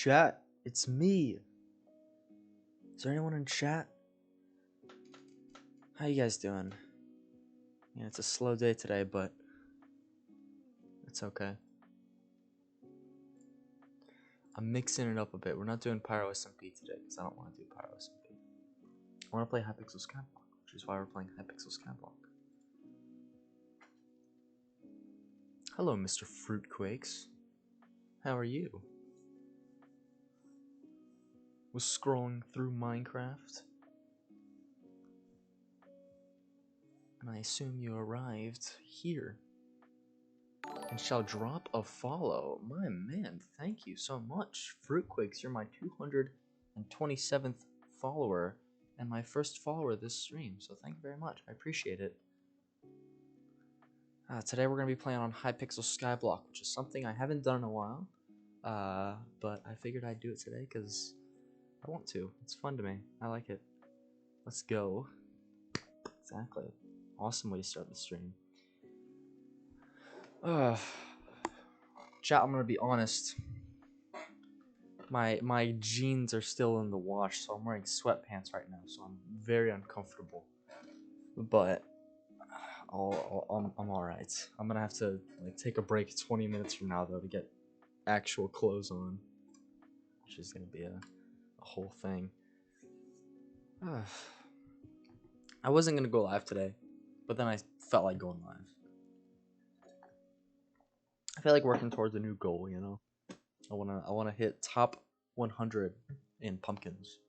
Chat, it's me. Is there anyone in chat? How you guys doing? Yeah, it's a slow day today, but it's okay. I'm mixing it up a bit. We're not doing Pyro SMP today because I don't want to do Pyro SMP. I want to play HYPIXEL SKYBLOck, which is why we're playing HYPIXEL SKYBLOck. Hello, Mr. Fruitquakes. How are you? Was scrolling through Minecraft, and I assume you arrived here. And shall drop a follow. My man, thank you so much. Fruitquakes, you're my 227th follower and my first follower this stream, so thank you very much. I appreciate it. Today we're going to be playing on HYPIXEL SKYBLOck, which is something I haven't done in a while. But I figured I'd do it today because I want to. It's fun to me. I like it. Let's go. Exactly. Awesome way to start the stream. Chat, I'm gonna be honest. My jeans are still in the wash, so I'm wearing sweatpants right now, so I'm very uncomfortable. But I'm all right. I'm gonna have to like take a break 20 minutes from now though to get actual clothes on, which is gonna be a whole thing. I wasn't gonna go live today, but then I felt like going live. I feel like working towards a new goal, you know. I wanna hit top 100 in pumpkins,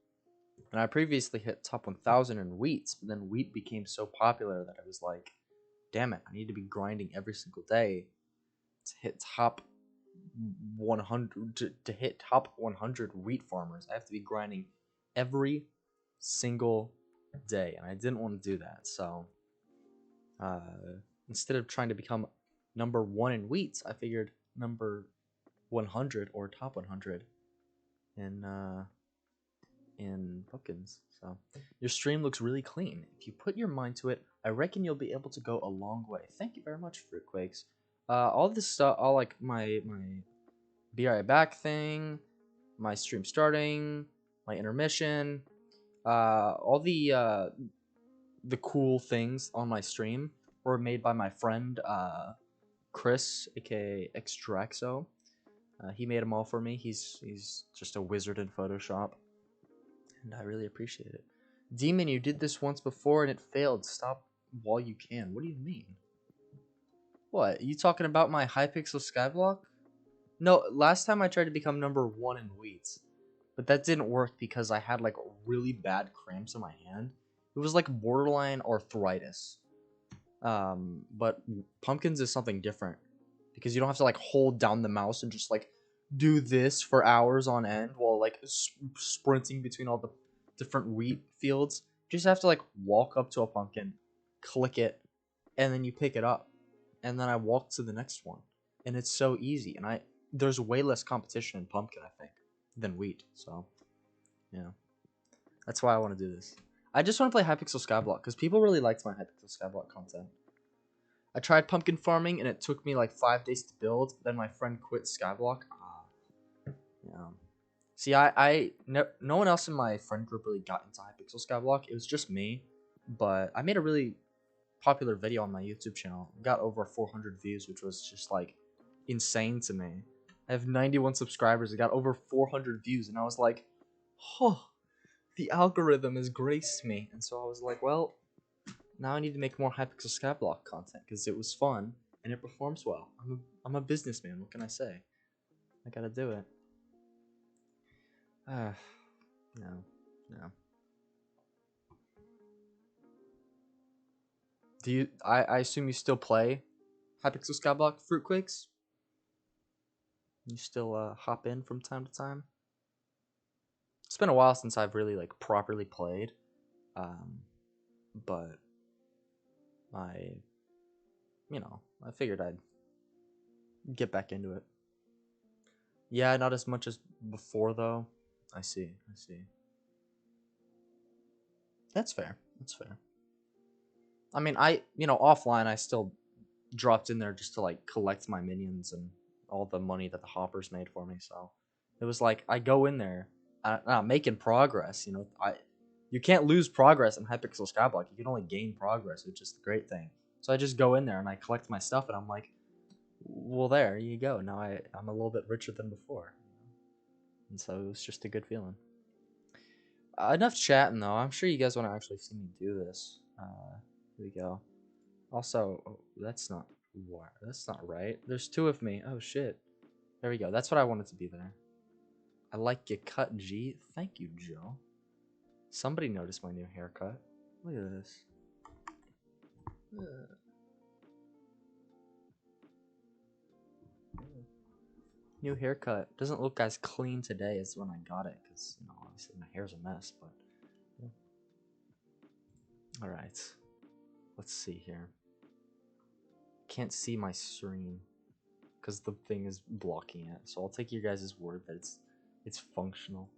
and I previously hit top 1,000 in wheats, but then wheat became so popular that I was like, damn it, I need to be grinding every single day to hit top 100 to hit top 100 wheat farmers. I have to be grinding every single day, and I didn't want to do that. So instead of trying to become number 1 in wheats, I figured number 100 or top 100 in pumpkins. So your stream looks really clean. If you put your mind to it, I reckon you'll be able to go a long way. Thank you very much, Fruitquakes. All this stuff, all like my be right back thing, my stream starting, my intermission, all the cool things on my stream were made by my friend Chris, aka Xtraxo. He made them all for me. He's just a wizard in Photoshop, and I really appreciate it. Demon, you did this once before and it failed. Stop while you can. What do you mean? What? You talking about my HYPIXEL SKYBLOck? No, last time I tried to become number 1 in wheats, but that didn't work because I had like really bad cramps in my hand. It was like borderline arthritis. But pumpkins is something different because you don't have to like hold down the mouse and just like do this for hours on end while like sprinting between all the different wheat fields. You just have to like walk up to a pumpkin, click it, and then you pick it up, and then I walk to the next one, and it's so easy. And there's way less competition in pumpkin, I think, than wheat. So yeah, that's why I want to do this. I just want to play HYPIXEL SKYBLOck because people really liked my HYPIXEL SKYBLOck content. I tried pumpkin farming and it took me like 5 days to build. Then my friend quit Skyblock. Yeah. See, no one else in my friend group really got into HYPIXEL SKYBLOck. It was just me. But I made a really popular video on my YouTube channel. It got over 400 views, which was just like insane to me. I have 91 subscribers. It got over 400 views, and I was like, oh, the algorithm has graced me. And so I was like, well, now I need to make more HYPIXEL SKYBLOck content because it was fun and it performs well. I'm a businessman. What can I say? I gotta do it. No. Do you? I assume you still play HYPIXEL SKYBLOck, Fruitquakes? You still hop in from time to time? It's been a while since I've really like properly played, but I figured I'd get back into it. Yeah, not as much as before though. I see. That's fair. I mean, offline I still dropped in there just to like collect my minions and all the money that the hoppers made for me, so It was like I go in there, making progress. You can't lose progress in Hypixel Skyblock. You can only gain progress, which is the great thing. So I just go in there and I collect my stuff, and I'm like, well, there you go. Now I'm a little bit richer than before, and so it was just a good feeling. Enough chatting though. I'm sure you guys want to actually see me do this. Here we go. Also, oh, that's not right. There's two of me. Oh shit. There we go. That's what I wanted to be there. I like your cut, G. Thank you, Joe. Somebody noticed my new haircut. Look at this. New haircut. Doesn't look as clean today as when I got it, because, obviously my hair's a mess, but... Yeah. Alright. Let's see here. Can't see my stream, because the thing is blocking it, so I'll take your guys' word that it's functional.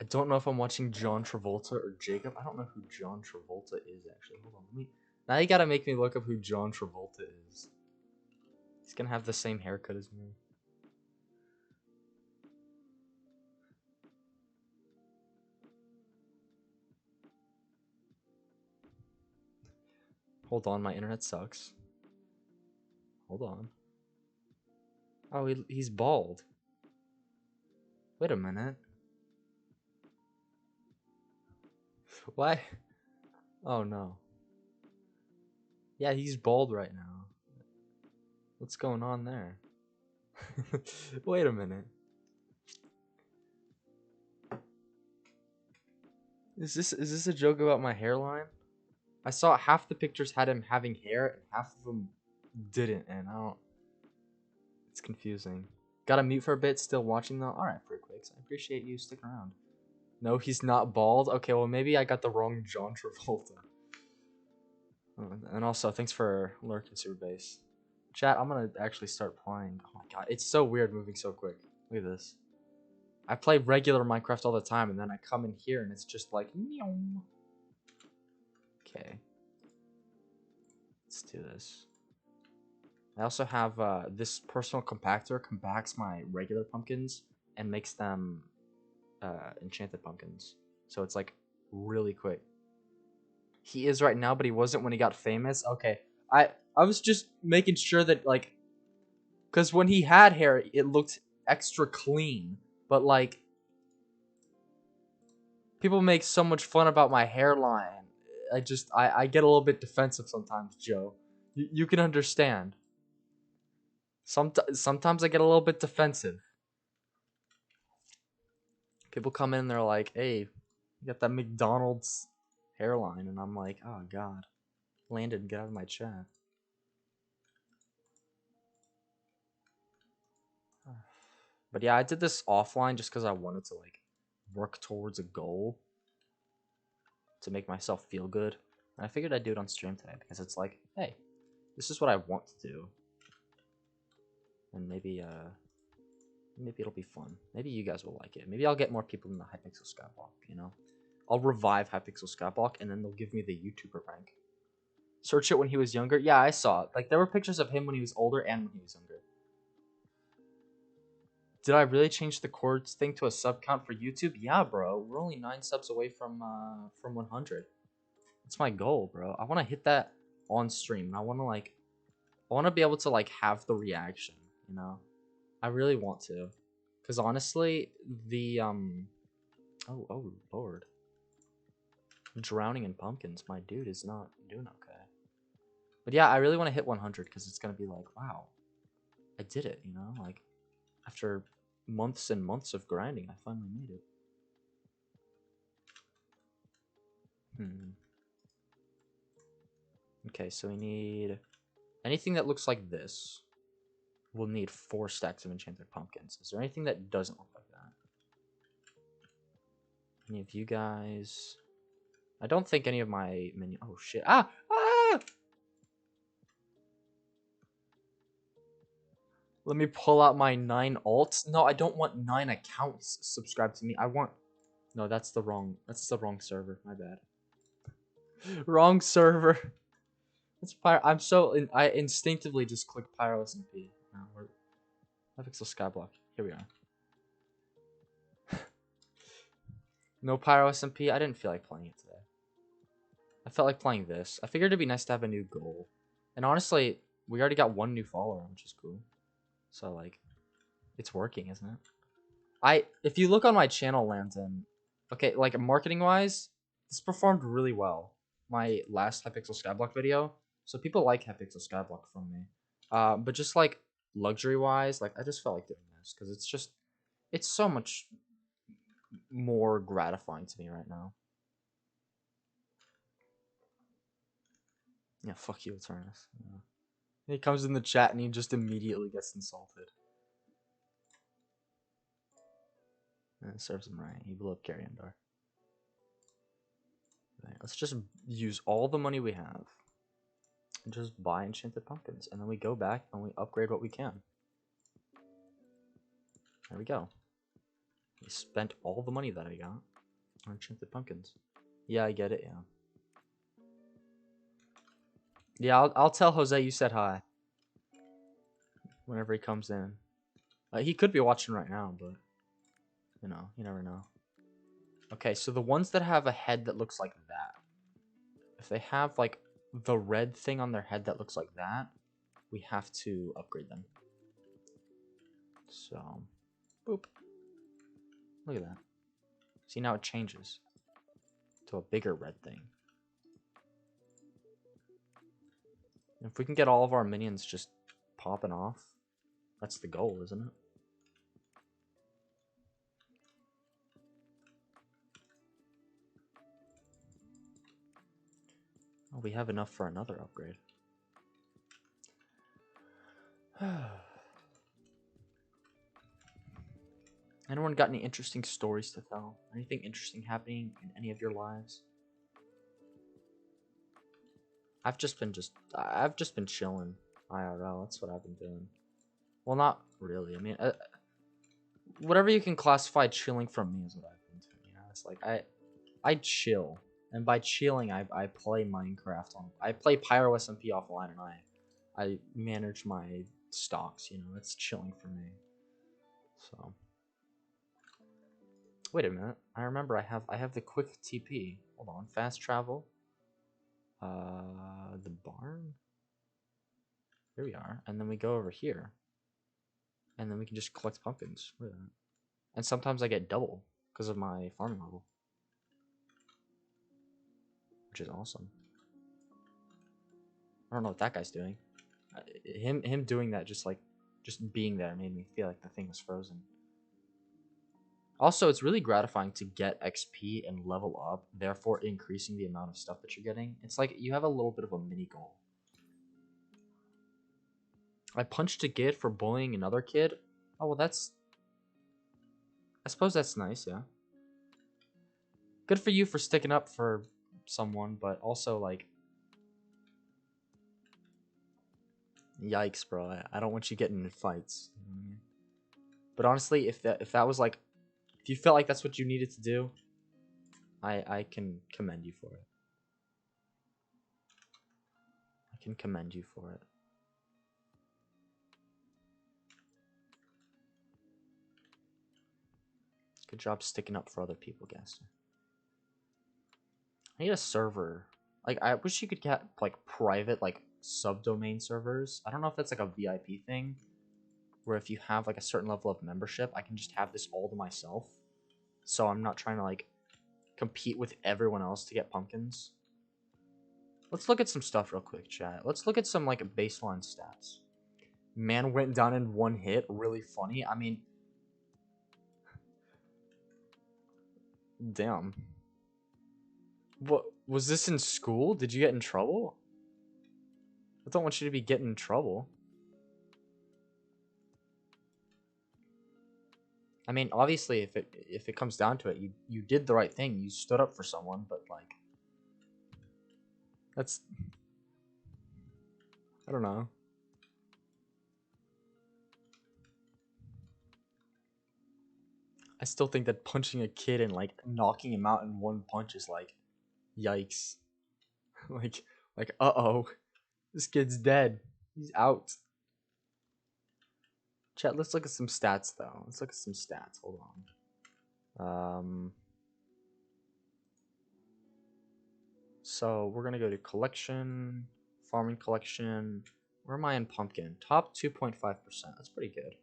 I don't know if I'm watching John Travolta or Jacob. I don't know who John Travolta is, actually. Hold on, now you gotta make me look up who John Travolta is. He's gonna have the same haircut as me. Hold on, my internet sucks. Hold on. Oh, he's bald. Wait a minute. Why? Oh no. Yeah, he's bald right now. What's going on there? Wait a minute. Is this a joke about my hairline? I saw half the pictures had him having hair and half of them didn't, and I don't... It's confusing. Gotta mute for a bit, still watching though? Alright, Freakquakes, I appreciate you sticking around. No, he's not bald? Okay, well maybe I got the wrong John Travolta. And also, thanks for lurking, Super Base. Chat, I'm gonna actually start playing. Oh my god, it's so weird moving so quick. Look at this. I play regular Minecraft all the time, and then I come in here and it's just like... Okay. Let's do this. I also have this personal compactor compacts my regular pumpkins and makes them enchanted pumpkins. So it's like really quick. He is right now, but he wasn't when he got famous. Okay. I was just making sure that, like, because when he had hair, it looked extra clean. But, like, people make so much fun about my hairline. I get a little bit defensive sometimes, Joe. You can understand. Sometimes I get a little bit defensive. People come in and they're like, hey, you got that McDonald's hairline. And I'm like, oh, God. Landon, get out of my chat. But yeah, I did this offline just because I wanted to, like, work towards a goal to make myself feel good. And I figured I'd do it on stream today because it's like, hey, this is what I want to do. And maybe it'll be fun. Maybe you guys will like it. Maybe I'll get more people in the HYPIXEL Skyblock, you know? I'll revive HYPIXEL Skyblock and then they'll give me the YouTuber rank. Search it when he was younger. Yeah, I saw it. Like, there were pictures of him when he was older and when he was younger. Did I really change the chords thing to a sub count for YouTube? Yeah, bro. We're only 9 subs away from 100. That's my goal, bro. I want to hit that on stream. And I want to be able to, like, have the reaction, you know? I really want to. Because honestly, the, oh, Lord. Drowning in pumpkins. My dude is not doing okay. But yeah, I really want to hit 100 because it's going to be like, wow, I did it, you know? Like, after months and months of grinding, I finally made it. Okay, so we need... Anything that looks like this will need 4 stacks of enchanted pumpkins. Is there anything that doesn't look like that? Any of you guys? I don't think any of my minions... Oh, shit. Ah! Let me pull out my 9 alts. No, I don't want 9 accounts subscribed to me. I want... No, that's the wrong server. My bad. Wrong server. It's I instinctively just click Pyro SMP. HYPIXEL SKYBLOck. Here we are. No Pyro SMP. I didn't feel like playing it today. I felt like playing this. I figured it'd be nice to have a new goal. And honestly, we already got 1 new follower, which is cool. So, like, it's working, isn't it? If you look on my channel, Landon, okay, like, marketing-wise, this performed really well. My last HYPIXEL SKYBLOck video. So people like HYPIXEL SKYBLOck from me. But just, like, luxury-wise, like, I just felt like doing this. Because it's so much more gratifying to me right now. Yeah, fuck you, Eternus. Yeah. He comes in the chat and he just immediately gets insulted. And it serves him right. He blew up Karyandar. Right, let's just use all the money we have and just buy enchanted pumpkins. And then we go back and we upgrade what we can. There we go. We spent all the money that I got on enchanted pumpkins. Yeah, I get it, yeah. Yeah, I'll tell Jose you said hi. Whenever he comes in. He could be watching right now, but, you know, you never know. Okay, so the ones that have a head that looks like that. If they have, like, the red thing on their head that looks like that, we have to upgrade them. So, boop. Look at that. See, now it changes to a bigger red thing. If we can get all of our minions just popping off, that's the goal, isn't it? Oh, we have enough for another upgrade. Anyone got any interesting stories to tell? Anything interesting happening in any of your lives? I've just been chilling IRL. That's what I've been doing. Well, not really. I mean, whatever you can classify chilling from me is what I've been doing. You know, it's like I chill, and by chilling, I play Minecraft I play Pyro SMP offline, and I manage my stocks. You know, it's chilling for me. So. Wait a minute. I remember I have the quick TP. Hold on. Fast travel. The barn. Here we are. And then we go over here. And then we can just collect pumpkins. Look at that. And sometimes I get double because of my farming level. Which is awesome. I don't know what that guy's doing. Him doing that just being there made me feel like the thing was frozen. Also, it's really gratifying to get XP and level up, therefore increasing the amount of stuff that you're getting. It's like you have a little bit of a mini goal. I punched a kid for bullying another kid. Oh, well, that's... I suppose that's nice, yeah. Good for you for sticking up for someone, but also, like... Yikes, bro. I don't want you getting in fights. But honestly, if that was, like... If you felt like that's what you needed to do, I can commend you for it. I can commend you for it. Good job sticking up for other people, Gaster. I need a server. Like, I wish you could get, like, private, like, subdomain servers. I don't know if that's, like, a VIP thing, where if you have, like, a certain level of membership, I can just have this all to myself. So I'm not trying to, like, compete with everyone else to get pumpkins. Let's look at some stuff real quick, chat. Let's look at some, like, baseline stats. Man went down in 1 hit. Really funny. I mean... Damn. What? Was this in school? Did you get in trouble? I don't want you to be getting in trouble. I mean, obviously, if it comes down to it, you did the right thing. You stood up for someone, but, like... That's... I don't know. I still think that punching a kid and, like, knocking him out in 1 punch is, like... Yikes. like, uh-oh. This kid's dead. He's out. Chat, let's look at some stats though. Let's look at some stats. Hold on. So we're gonna go to collection, farming collection. Where am I in pumpkin? Top 2.5%. That's pretty good.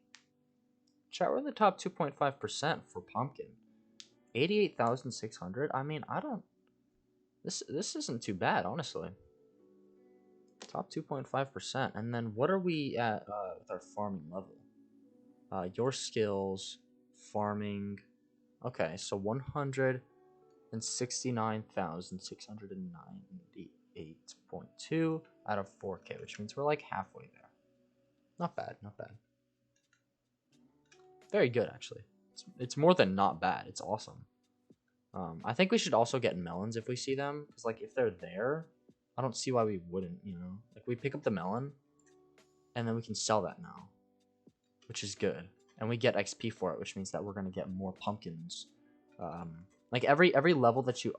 Chat, we're in the top 2.5% for pumpkin. 88,600. I mean, I don't. This isn't too bad, honestly. Top 2.5%. And then what are we at with our farming level? Your skills, farming. Okay, so 169,698.2 out of 4K, which means we're like halfway there. Not bad, not bad. Very good, actually. It's more than not bad. It's awesome. I think we should also get melons if we see them, because like if they're there, I don't see why we wouldn't. You know, like we pick up the melon, and then we can sell that now, which is good, and we get XP for it, which means that we're gonna get more pumpkins. Like every level that you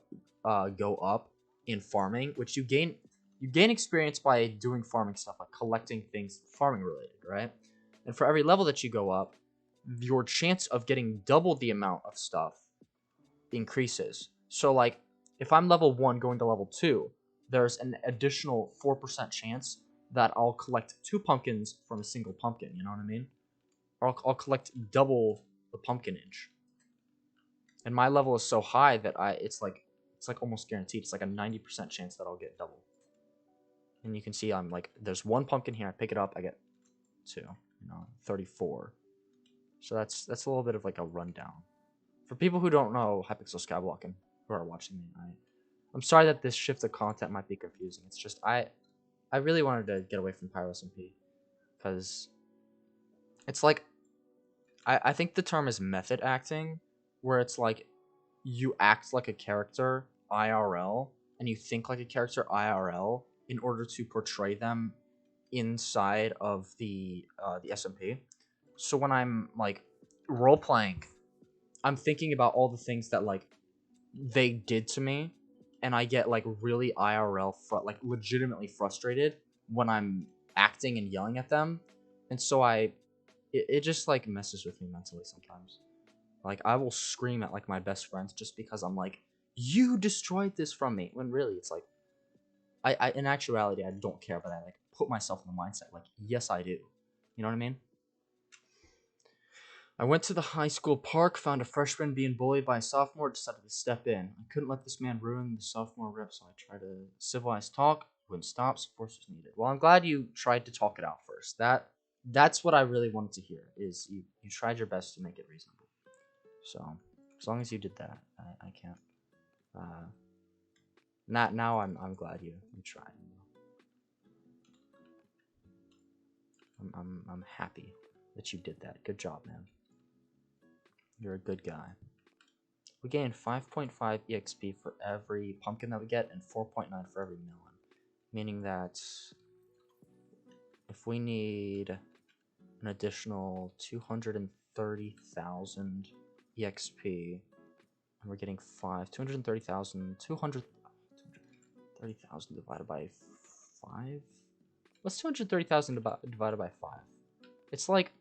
go up in farming, which you gain experience by doing farming stuff, like collecting things farming related, right? And for every level that you go up, your chance of getting double the amount of stuff increases. So like if I'm level 1 going to level 2, there's an additional 4% chance that I'll collect 2 pumpkins from a single pumpkin, you know what I mean? Or I'll collect double the pumpkinage. And my level is so high that it's like almost guaranteed. It's like a 90% chance that I'll get double. And you can see I'm like, there's 1 pumpkin here, I pick it up, I get 2, 34. So that's a little bit of like a rundown. For people who don't know HYPIXEL SKYBLOck and who are watching me, I'm sorry that this shift of content might be confusing. It's just I really wanted to get away from Pyro SMP because it's like I think the term is method acting, where it's like you act like a character IRL and you think like a character IRL in order to portray them inside of the SMP. So when I'm like role playing, I'm thinking about all the things that like they did to me, and I get like really IRL like legitimately frustrated when I'm acting and yelling at them, and so it just like messes with me mentally sometimes. Like I will scream at like my best friends just because I'm like, you destroyed this from me, when really it's like I in actuality I don't care, but I like put myself in the mindset like, yes I do. You know what I mean? I went to the high school park, found a freshman being bullied by a sophomore, decided to step in. I couldn't let this man ruin the sophomore rep, so I tried to civilize talk. Wouldn't stop, so force was needed. Well, I'm glad you tried to talk it out first. That's what I really wanted to hear, is you tried your best to make it reasonable. So, as long as you did that, I can't. Now I'm glad you tried. I'm happy that you did that. Good job, man. You're a good guy. We gain 5.5 EXP for every pumpkin that we get and 4.9 for every melon. Meaning that if we need an additional 230,000 EXP, and we're getting 230,000 divided by 5? What's 230,000 divided by 5? It's like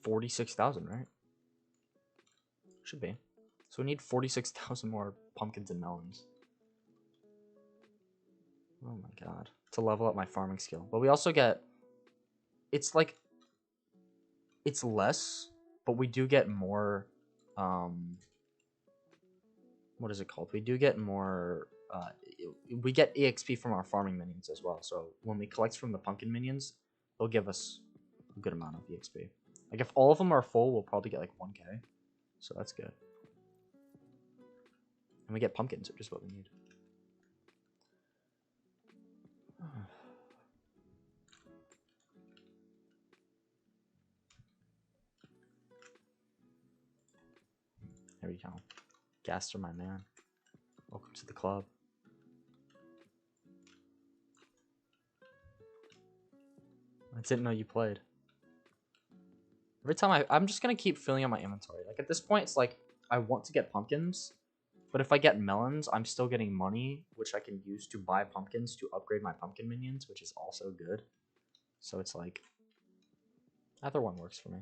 46,000, right? Should be. So we need 46,000 more pumpkins and melons. Oh my god. To level up my farming skill. But we also get... It's like... It's less, but we do get more... What is it called? We do get more... we get EXP from our farming minions as well. So when we collect from the pumpkin minions, they'll give us a good amount of EXP. Like if all of them are full, we'll probably get like 1k. So that's good. And we get pumpkins, which is what we need. There we go. Gaster, my man. Welcome to the club. I didn't know you played. Every time I'm just gonna keep filling up my inventory. Like at this point, it's like I want to get pumpkins, But if I get melons, I'm still getting money, which I can use to buy pumpkins to upgrade my pumpkin minions, which is also good. So it's like, either one works for me.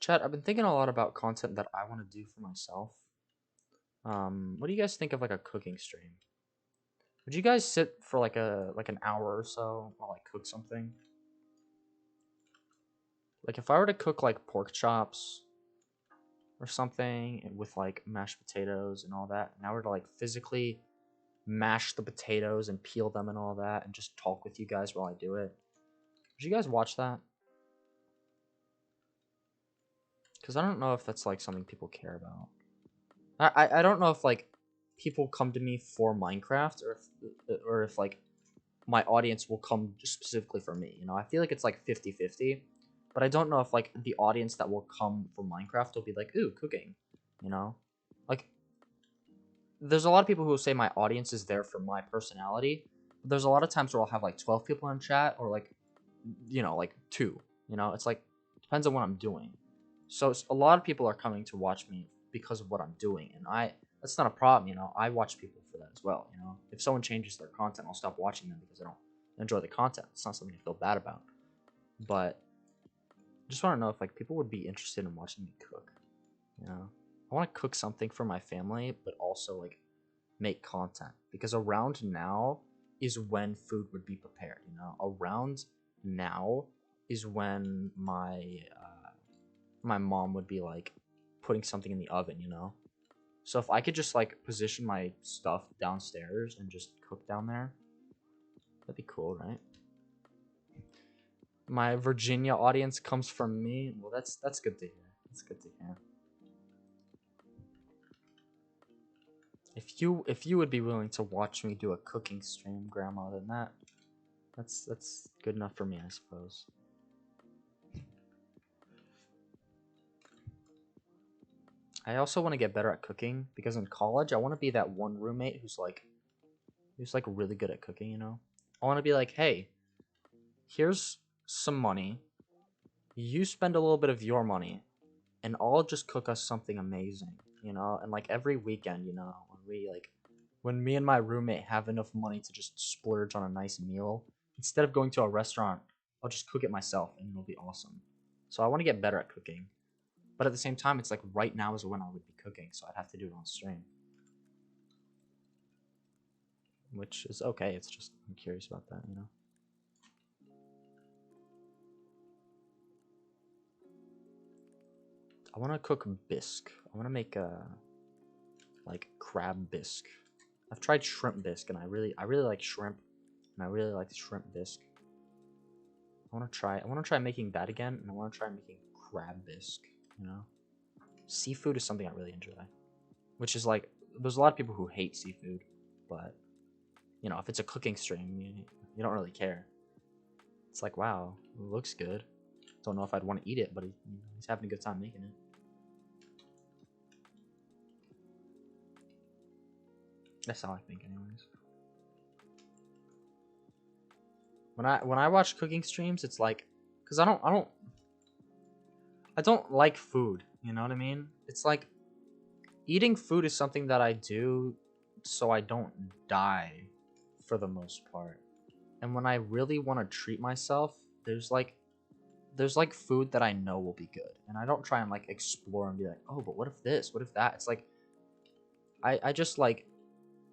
Chat, I've been thinking a lot about content that I want to do for myself. What do you guys think of like a cooking stream? Would you guys sit for like an hour or so while I cook something? Like if I were to cook like pork chops or something with like mashed potatoes and all that, and I were to like physically mash the potatoes and peel them and all that and just talk with you guys while I do it. Would you guys watch that? Because I don't know if that's like something people care about. I don't know if like people come to me for Minecraft or if like my audience will come specifically for me. You know, I feel like it's like 50-50, but I don't know if like the audience that will come for Minecraft will be like, ooh, cooking. You know, like there's a lot of people who will say my audience is there for my personality. But there's a lot of times where I'll have like 12 people in chat or like, you know, like 2. You know, it's like depends on what I'm doing. So a lot of people are coming to watch me because of what I'm doing, and that's not a problem. You know, I watch people for that as well. You know, if someone changes their content, I'll stop watching them because I don't enjoy the content. It's not something to feel bad about. But I just want to know if like people would be interested in watching me cook. You know, I want to cook something for my family, but also like make content because around now is when food would be prepared. You know, around now is when my mom would be like putting something in the oven, you know? So if I could just like position my stuff downstairs and just cook down there, that'd be cool, right? My Virginia audience comes from me. Well, that's good to hear. That's good to hear. If you would be willing to watch me do a cooking stream, Grandma, then that's good enough for me, I suppose. I also want to get better at cooking because in college I want to be that one roommate who's like really good at cooking, you know? I want to be like, "Hey, here's some money. You spend a little bit of your money and I'll just cook us something amazing," you know? And like every weekend, you know, when me and my roommate have enough money to just splurge on a nice meal, instead of going to a restaurant, I'll just cook it myself and it'll be awesome. So I want to get better at cooking. But at the same time, it's like right now is when I would be cooking, so I'd have to do it on stream. Which is okay, it's just, I'm curious about that, you know? I want to cook bisque. I want to make a, like, crab bisque. I've tried shrimp bisque, and I really like shrimp, and I really like shrimp bisque. I want to try making that again, and I want to try making crab bisque, you know? Seafood is something I really enjoy. Which is like, there's a lot of people who hate seafood, but, you know, if it's a cooking stream, you don't really care. It's like, wow, it looks good. Don't know if I'd want to eat it, but he's having a good time making it. That's how I think, anyways. When I watch cooking streams, it's like, cause I don't like food. You know what I mean? It's like eating food is something that I do so I don't die, for the most part. And when I really want to treat myself, there's like food that I know will be good, and I don't try and like explore and be like, oh, but what if this? What if that? It's like I just like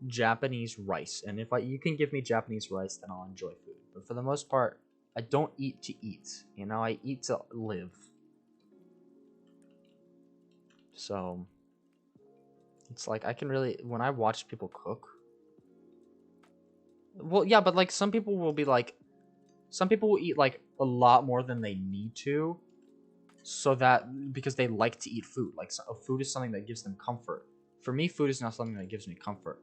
Japanese rice, and if you can give me Japanese rice, then I'll enjoy food. But for the most part, I don't eat to eat. You know, I eat to live. So it's like I can really, when I watch people cook. Well, yeah, but like some people will be like, some people will eat like a lot more than they need to, so that because they like to eat food. Like food is something that gives them comfort. For me, food is not something that gives me comfort.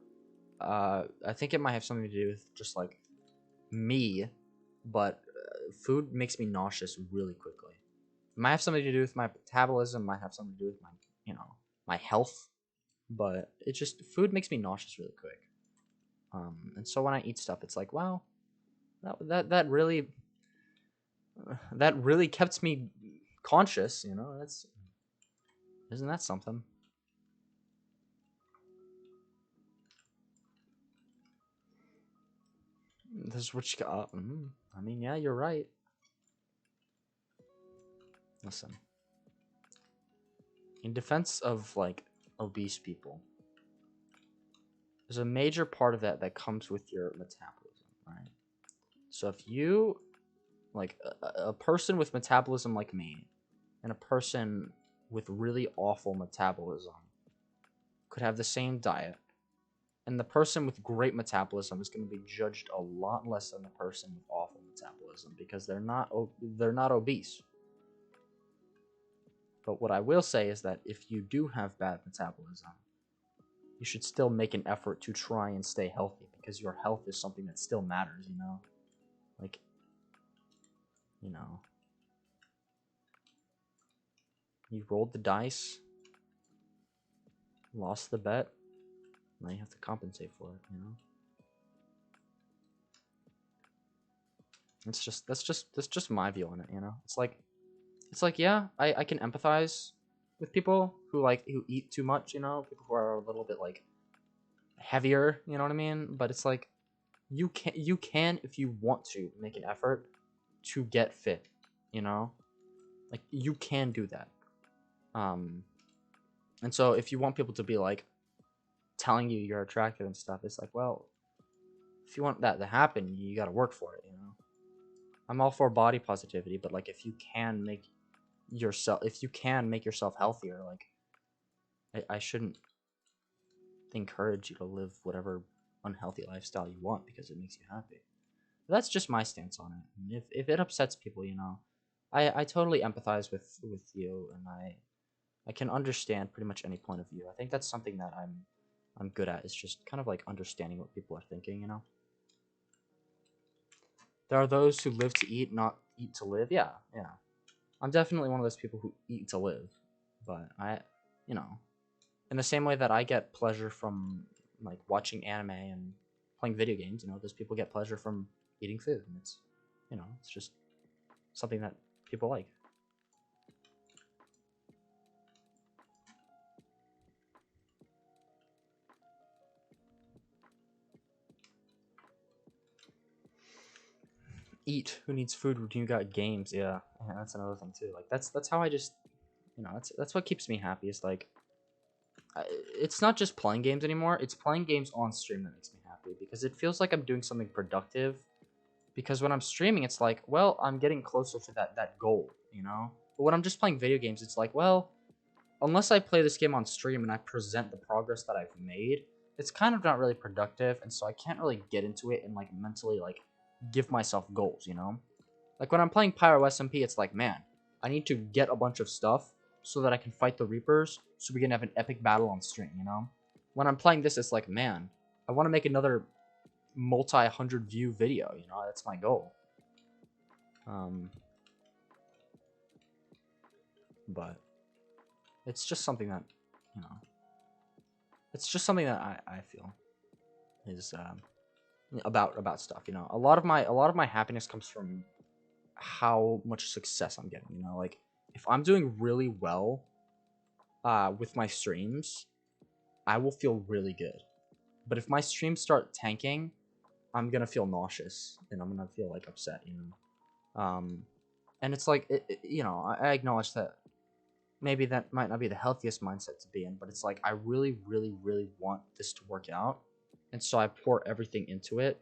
I think it might have something to do with just like me, but food makes me nauseous really quickly. It might have something to do with my metabolism, might have something to do with my, you know, my health, but it just, food makes me nauseous really quick. And so when I eat stuff, it's like, wow, that really kept me conscious. You know, isn't that something? This is what you got. I mean, yeah, you're right. Listen, in defense of like obese people, there's a major part of that comes with your metabolism, right? So if you like a person with metabolism like me and a person with really awful metabolism could have the same diet, and the person with great metabolism is going to be judged a lot less than the person with awful metabolism because they're not obese. But what I will say is that if you do have bad metabolism, you should still make an effort to try and stay healthy because your health is something that still matters, you know? Like, you know, you rolled the dice, lost the bet, now you have to compensate for it, you know? That's just my view on it, you know? It's like yeah, I can empathize with people who eat too much, you know, people who are a little bit like heavier, you know what I mean? But it's like you can if you want to make an effort to get fit, you know? Like you can do that. And so if you want people to be like telling you you're attractive and stuff, it's like, well, if you want that to happen, you got to work for it, you know? I'm all for body positivity, but like if you can make yourself healthier, like I shouldn't encourage you to live whatever unhealthy lifestyle you want because it makes you happy. That's just my stance on it. And if it upsets people, you know, I totally empathize with you, and I can understand pretty much any point of view. I think that's something that I'm good at, is just kind of like understanding what people are thinking, you know. There are those who live to eat, not eat to live. Yeah, yeah. I'm definitely one of those people who eat to live, but you know, in the same way that I get pleasure from like watching anime and playing video games, you know, those people get pleasure from eating food, and it's, you know, it's just something that people like. Eat. Who needs food when you got games? Yeah, yeah, that's another thing too. Like that's how I just, you know, that's what keeps me happy. Is like, it's not just playing games anymore. It's playing games on stream that makes me happy because it feels like I'm doing something productive. Because when I'm streaming, it's like, well, I'm getting closer to that goal, you know. But when I'm just playing video games, it's like, well, unless I play this game on stream and I present the progress that I've made, it's kind of not really productive, and so I can't really get into it and like mentally like give myself goals, you know? Like when I'm playing Pyro SMP, it's like, man, I need to get a bunch of stuff so that I can fight the Reapers so we can have an epic battle on stream, you know? When I'm playing this, it's like, man, I want to make another multi-100 view video, you know? That's my goal. But it's just something that, you know, it's just something that I feel is about stuff, you know. A lot of my happiness comes from how much success I'm getting, you know. Like if I'm doing really well with my streams, I will feel really good. But if my streams start tanking, I'm gonna feel nauseous and I'm gonna feel like upset, you know. And it's like you know, I acknowledge that maybe that might not be the healthiest mindset to be in, but it's like I really really want this to work out, and so I pour everything into it,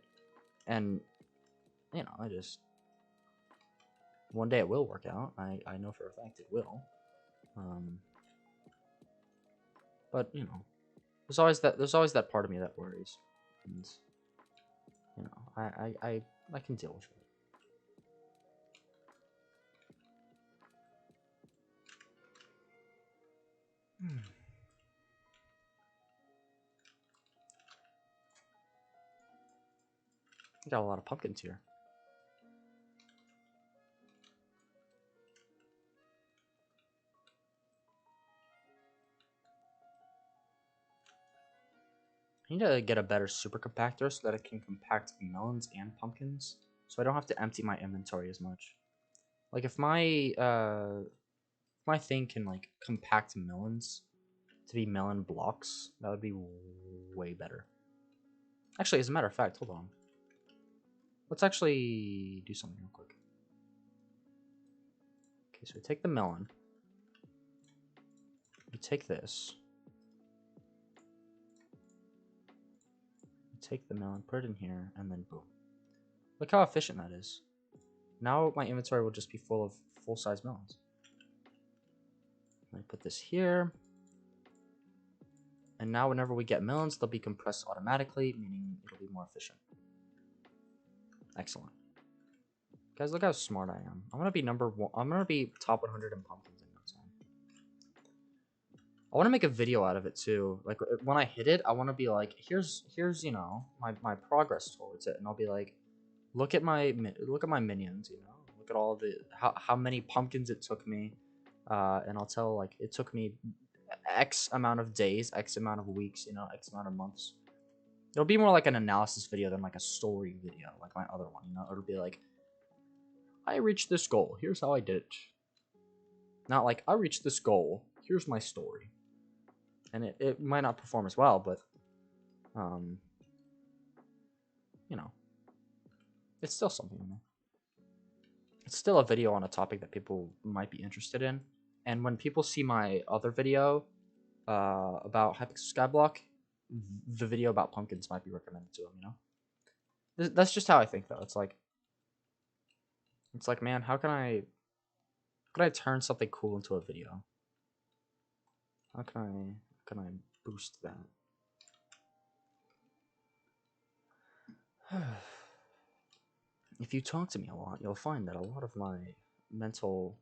and you know, I just, one day it will work out. I know for a fact it will. But you know, there's always that part of me that worries, and you know, I can deal with it. Got a lot of pumpkins here. I need to get a better super compactor so that it can compact melons and pumpkins. so I don't have to empty my inventory as much. Like if my thing can like compact melons to be melon blocks, that would be way better. Actually, as a matter of fact, hold on. Let's actually do something real quick. Okay, so we take the melon. We take this. We take the melon, put it in here, and then boom. Look how efficient that is. Now my inventory will just be full of full-size melons. Let me put this here. And now whenever we get melons, they'll be compressed automatically, meaning it'll be more efficient. Excellent. Guys, look how smart I am. I'm gonna be number one. I'm gonna be top 100 in pumpkins in no time. I want to make a video out of it too. Like when I hit it, I want to be like, here's you know my progress towards it, and I'll be like, look at my minions, you know, look at all the how many pumpkins it took me, and I'll tell like it took me X amount of days, X amount of weeks, you know, X amount of months. It'll be more like an analysis video than like a story video, like my other one, you know. It'll be like, I reached this goal. Here's how I did it. Not like, I reached this goal. Here's my story. And it might not perform as well, but, you know, it's still something. You know? It's still a video on a topic that people might be interested in. And when people see my other video about HYPIXEL SKYBLOck, the video about pumpkins might be recommended to them, you know? That's just how I think, though. It's like, man, how can I turn something cool into a video? How can I boost that? If you talk to me a lot, you'll find that a lot of my mental,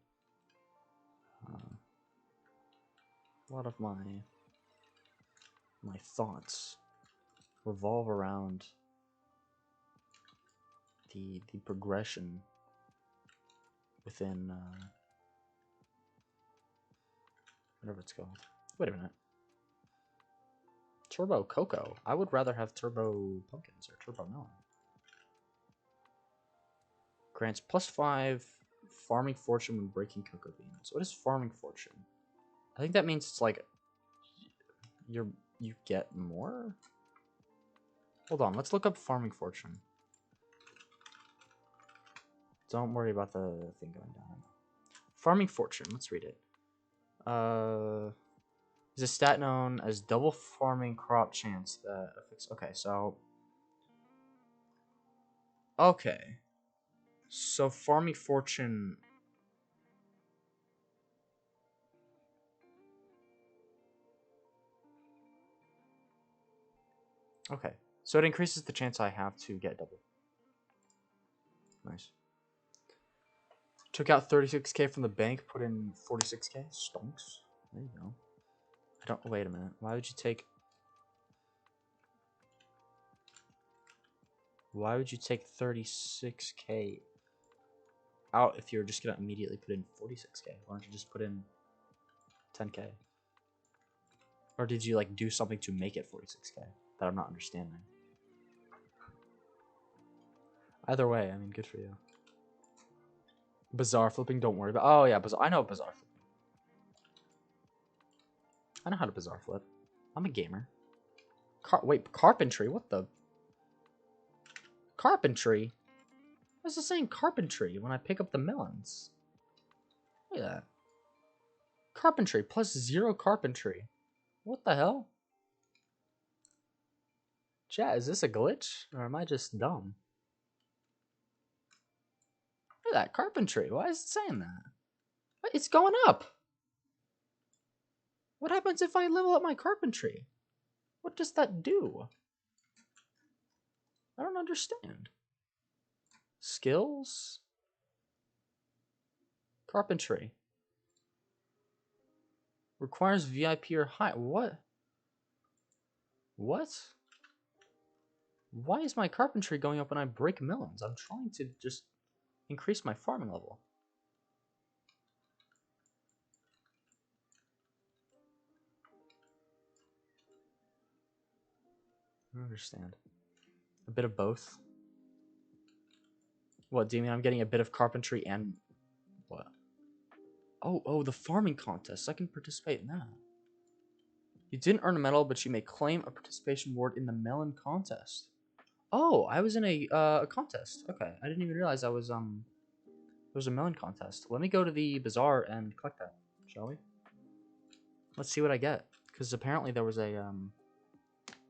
a lot of my thoughts revolve around the progression within whatever it's called. Wait a minute. Turbo Cocoa. I would rather have Turbo Pumpkins or Turbo Melon. Grants +5 farming fortune when breaking cocoa beans. What is farming fortune? I think that means it's like you get more? Hold on, let's look up farming fortune. Don't worry about the thing going down. Farming fortune, let's read it. Is a stat known as double farming crop chance that affects. Okay, so. Okay. So farming fortune. Okay. So it increases the chance I have to get double. Nice. Took out 36k from the bank, put in 46k. Stonks. There you go. I don't. Wait a minute. Why would you take 36k out if you're just gonna immediately put in 46k? Why don't you just put in 10k? Or did you like do something to make it 46k that I'm not understanding? Either way, I mean, good for you. Bazaar flipping, don't worry about. Oh yeah, I know bazaar flipping. I know how to bazaar flip. I'm a gamer. Wait, carpentry? What the? Carpentry? What's it saying carpentry when I pick up the melons? Look at that. Carpentry +0 carpentry. What the hell? Chat, is this a glitch? Or am I just dumb? Look at that, carpentry. Why is it saying that? It's going up. What happens if I level up my carpentry? What does that do? I don't understand. Skills? Carpentry. Requires VIP or high. What? What? Why is my carpentry going up when I break melons? I'm trying to just increase my farming level. I don't understand. A bit of both. What, do you mean I'm getting a bit of carpentry and... What? Oh, the farming contest. I can participate in that. You didn't earn a medal, but you may claim a participation award in the Melon Contest. Oh, I was in a contest. Okay, I didn't even realize I was, there was a Melon Contest. Let me go to the bazaar and collect that, shall we? Let's see what I get. Because apparently there was a,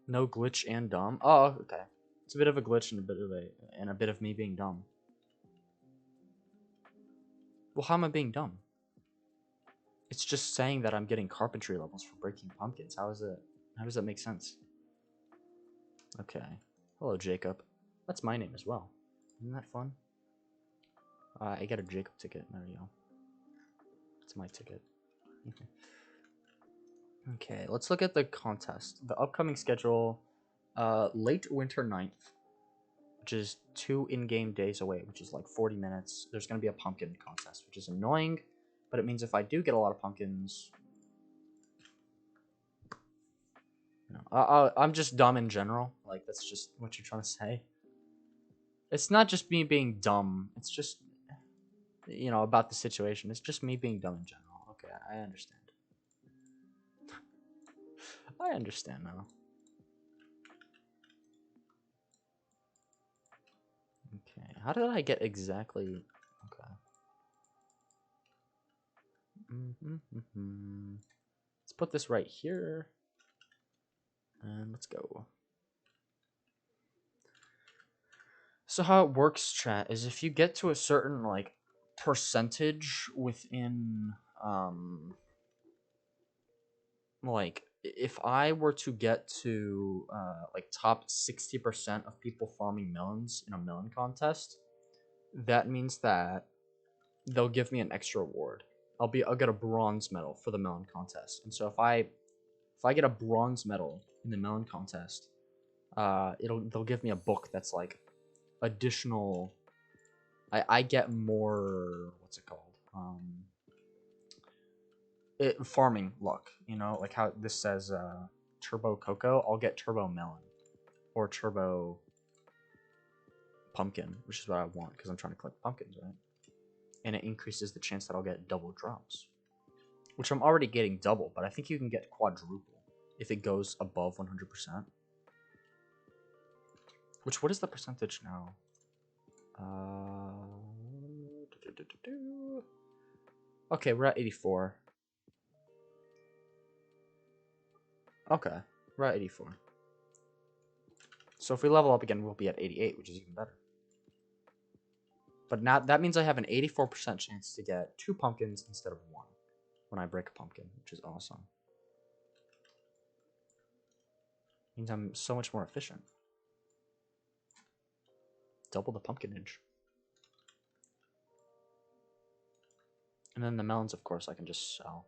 no glitch and dumb. Oh, okay. It's a bit of a glitch and a bit of me being dumb. Well, how am I being dumb? It's just saying that I'm getting carpentry levels for breaking pumpkins. How does that make sense? Okay. Hello, Jacob. That's my name as well. Isn't that fun? I got a Jacob ticket. There we go. It's my ticket. Okay, let's look at the contest. The upcoming schedule, late winter 9th, which is 2 in-game days away, which is like 40 minutes. There's going to be a pumpkin contest, which is annoying, but it means if I do get a lot of pumpkins... You know, I'm just dumb in general. Like, that's just what you're trying to say. It's not just me being dumb. It's just, you know, about the situation. It's just me being dumb in general. Okay, I understand. I understand now. Okay, how did I get exactly... Okay. Let's put this right here. And let's go. So how it works, chat, is if you get to a certain, like, percentage within, like, if I were to get to, like, top 60% of people farming melons in a melon contest, that means that they'll give me an extra award. I'll get a bronze medal for the melon contest. And so if I get a bronze medal in the melon contest, they'll give me a book that's like additional. I get more, what's it called? Farming luck, you know, like how this says turbo cocoa. I'll get turbo melon or turbo pumpkin, which is what I want because I'm trying to collect pumpkins, right? And it increases the chance that I'll get double drops, which I'm already getting double, but I think you can get quadruple if it goes above 100%. Which, what is the percentage now? Okay, we're at 84. Okay, we're at 84. So if we level up again, we'll be at 88, which is even better. But now that means I have an 84% chance to get 2 pumpkins instead of 1 when I break a pumpkin, which is awesome. Means I'm so much more efficient. Double the pumpkinage. And then the melons, of course, I can just sell.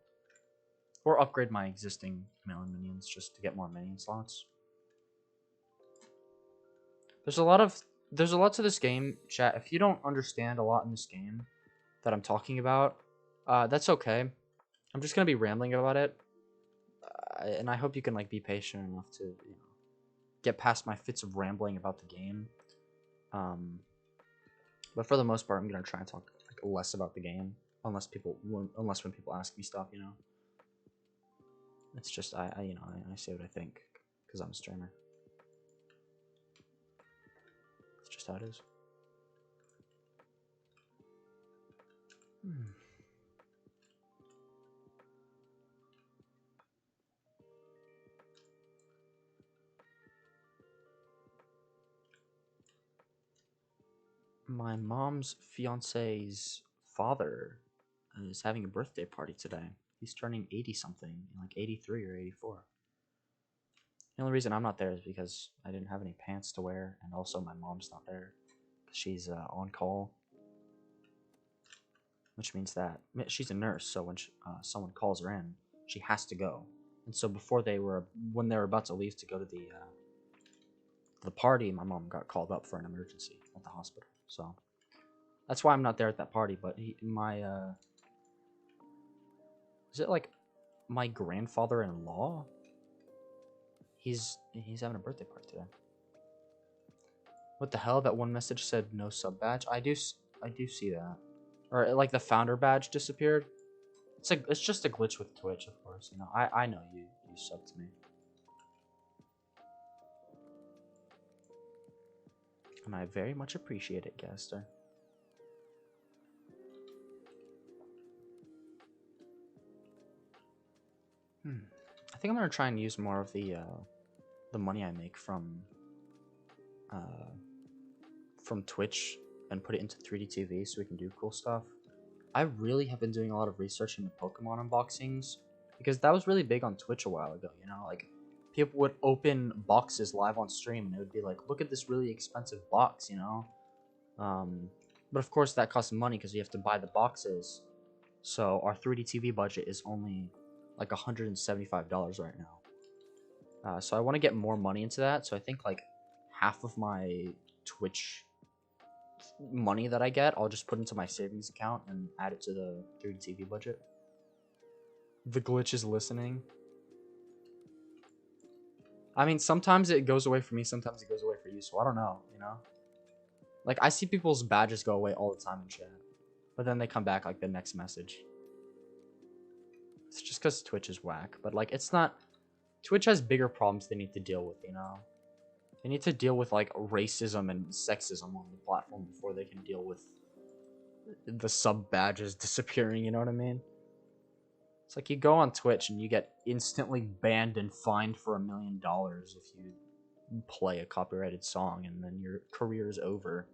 Or upgrade my existing melon minions just to get more minion slots. There's a lot to this game, chat. If you don't understand a lot in this game that I'm talking about, that's okay. I'm just gonna be rambling about it, and I hope you can like be patient enough to, you know, get past my fits of rambling about the game. But for the most part, I'm gonna try and talk like less about the game, unless when people ask me stuff, you know. It's just I say what I think because I'm a streamer. It's just how it is. My mom's fiance's father is having a birthday party today. He's turning 80 something, like 83 or 84. The only reason I'm not there is because I didn't have any pants to wear, and also my mom's not there. She's on call, which means that she's a nurse, so when someone calls her in, she has to go. And so when they were about to leave to go to the party, my mom got called up for an emergency at the hospital. So that's why I'm not there at that party. But is it like my grandfather-in-law? He's having a birthday party today. What the hell? That one message said no sub badge. I do see that. Or like the founder badge disappeared. It's just a glitch with Twitch, of course. You know, I know you subbed me. And I very much appreciate it, Gaster. I think I'm gonna try and use more of the money I make from Twitch and put it into 3D TV so we can do cool stuff. I really have been doing a lot of research into Pokemon unboxings because that was really big on Twitch a while ago. You know, like people would open boxes live on stream and it would be like, look at this really expensive box, you know. But of course that costs money because you have to buy the boxes. So our 3D TV budget is only like $175 right now. So I want to get more money into that. So I think like half of my Twitch money that I get, I'll just put into my savings account and add it to the 3D TV budget. The glitch is listening. I mean, sometimes it goes away for me, sometimes it goes away for you, so I don't know, you know? Like, I see people's badges go away all the time in chat, but then they come back like the next message. It's just because Twitch is whack, but like, it's not... Twitch has bigger problems they need to deal with, you know? They need to deal with like racism and sexism on the platform before they can deal with the sub badges disappearing, you know what I mean? It's like you go on Twitch and you get instantly banned and fined for $1 million if you play a copyrighted song, and then your career is over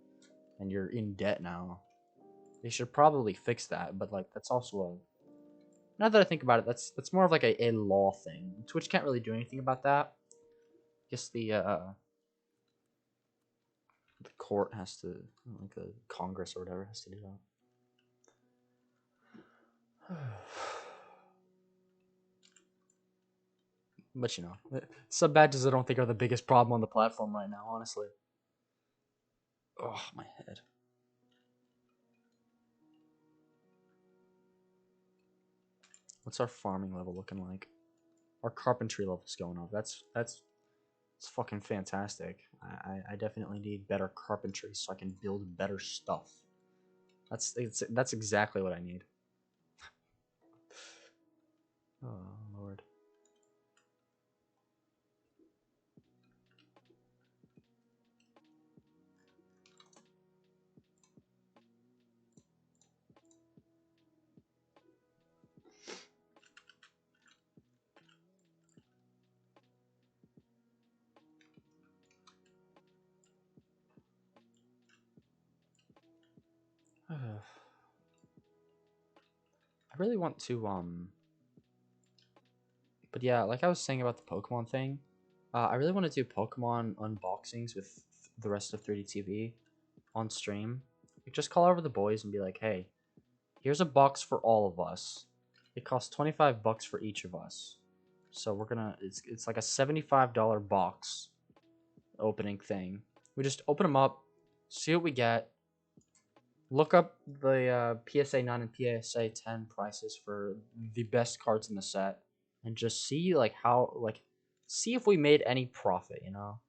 and you're in debt now. They should probably fix that, but like that's also a... Now that I think about it, that's more of like a law thing. Twitch can't really do anything about that. Just the court has to, like the Congress or whatever has to do that. But you know, sub badges I don't think are the biggest problem on the platform right now, honestly. Oh, my head. What's our farming level looking like? Our carpentry level's going up. That's fucking fantastic. I definitely need better carpentry so I can build better stuff. That's exactly what I need. Oh Lord. I really want to but yeah, like I was saying about the Pokemon thing, I really want to do Pokemon unboxings with the rest of 3D TV on stream. Like, just call over the boys and be like, hey, here's a box for all of us. It costs 25 bucks for each of us. So we're gonna, it's like a $75 box opening thing. We just open them up, see what we get, look up the PSA 9 and PSA 10 prices for the best cards in the set, and just see like how, like, see if we made any profit, you know?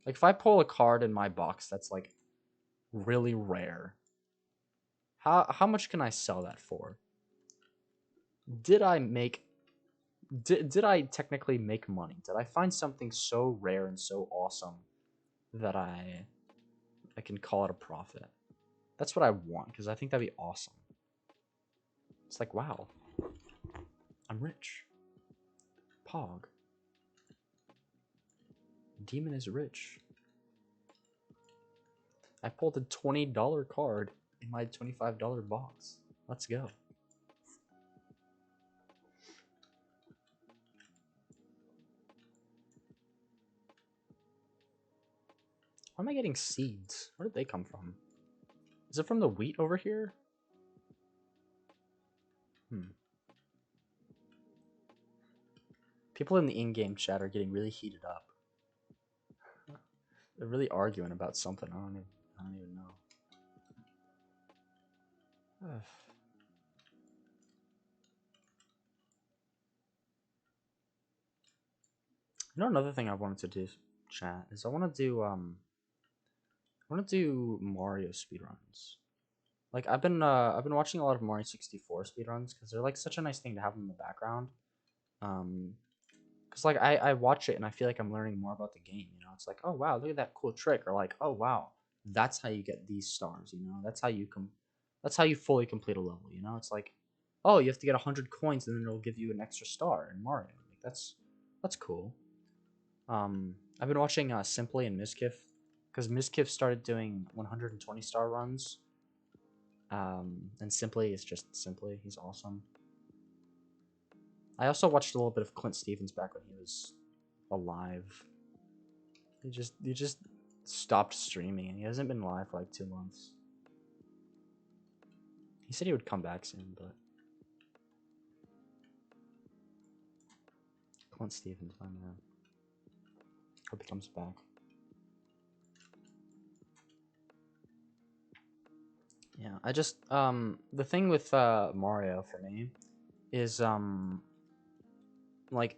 Like if I pull a card in my box that's like really rare, how much can I sell that for? Did I make did I technically make money? Did I find something so rare and so awesome that I can call it a profit? That's what I want, because I think that'd be awesome. It's like, wow, I'm rich. Pog. Demon is rich. I pulled a $20 card in my $25 box. Let's go. Why am I getting seeds? Where did they come from? Is it from the wheat over here? People in the in-game chat are getting really heated up. They're really arguing about something. I don't even know. You know, another thing I wanted to do, chat, is I want to do want to do Mario speedruns. Like I've been watching a lot of Mario 64 speedruns because they're like such a nice thing to have in the background. Because like I watch it and I feel like I'm learning more about the game. You know, it's like, oh wow, look at that cool trick, or like, oh wow, that's how you get these stars. You know, that's how you fully complete a level. You know, it's like, oh, you have to get 100 coins and then it'll give you an extra star in Mario. Like that's cool. I've been watching Simply and Miskiff because Miskiff started doing 120 star runs. And Simply is just Simply. He's awesome. I also watched a little bit of Clint Stevens back when he was alive. He just stopped streaming and he hasn't been live for like 2 months. He said he would come back soon, but Clint Stevens, my man. Hope he comes back. Yeah, I just the thing with Mario for me is like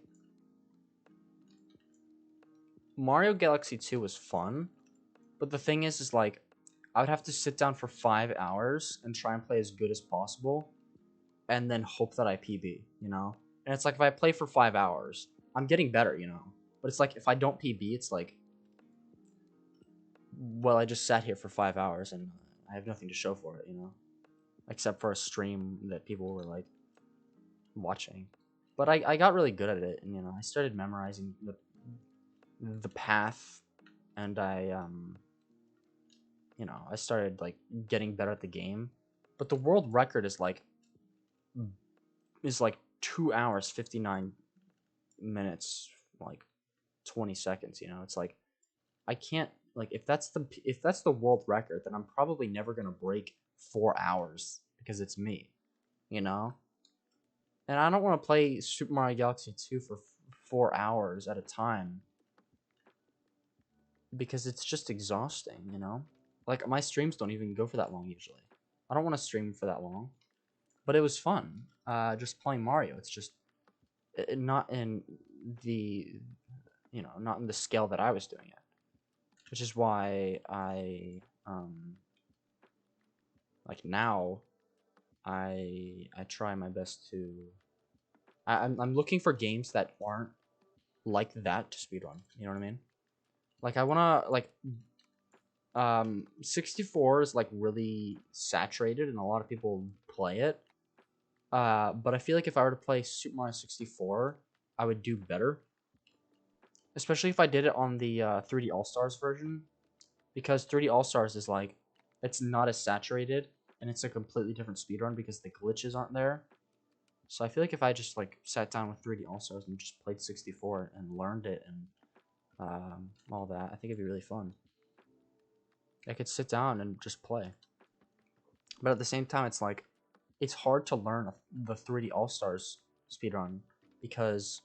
Mario Galaxy 2 was fun, but the thing is like I would have to sit down for 5 hours and try and play as good as possible and then hope that I PB, you know? And it's like if I play for 5 hours, I'm getting better, you know? But it's like if I don't PB, it's like, well, I just sat here for 5 hours and I have nothing to show for it, you know? Except for a stream that people were like watching. But I got really good at it, and you know, I started memorizing the path, and I you know, I started like getting better at the game. But the world record is like 2 hours 59 minutes like 20 seconds, you know. It's like I can't, like, if that's the world record, then I'm probably never going to break 4 hours because it's me, you know? And I don't want to play Super Mario Galaxy 2 for 4 hours at a time because it's just exhausting, you know? Like, my streams don't even go for that long usually. I don't want to stream for that long. But it was fun. Just playing Mario. It's just not in the, you know, not in the scale that I was doing it. Which is why I like now I try my best to I'm looking for games that aren't like that to speedrun. You know what I mean? Like I wanna like 64 is like really saturated and a lot of people play it. But I feel like if I were to play Super Mario 64, I would do better. Especially if I did it on the 3D All-Stars version. Because 3D All-Stars is like, it's not as saturated, and it's a completely different speedrun because the glitches aren't there. So I feel like if I just like sat down with 3D All-Stars and just played 64 and learned it and all that, I think it'd be really fun. I could sit down and just play. But at the same time, it's like, it's hard to learn the 3D All-Stars speedrun because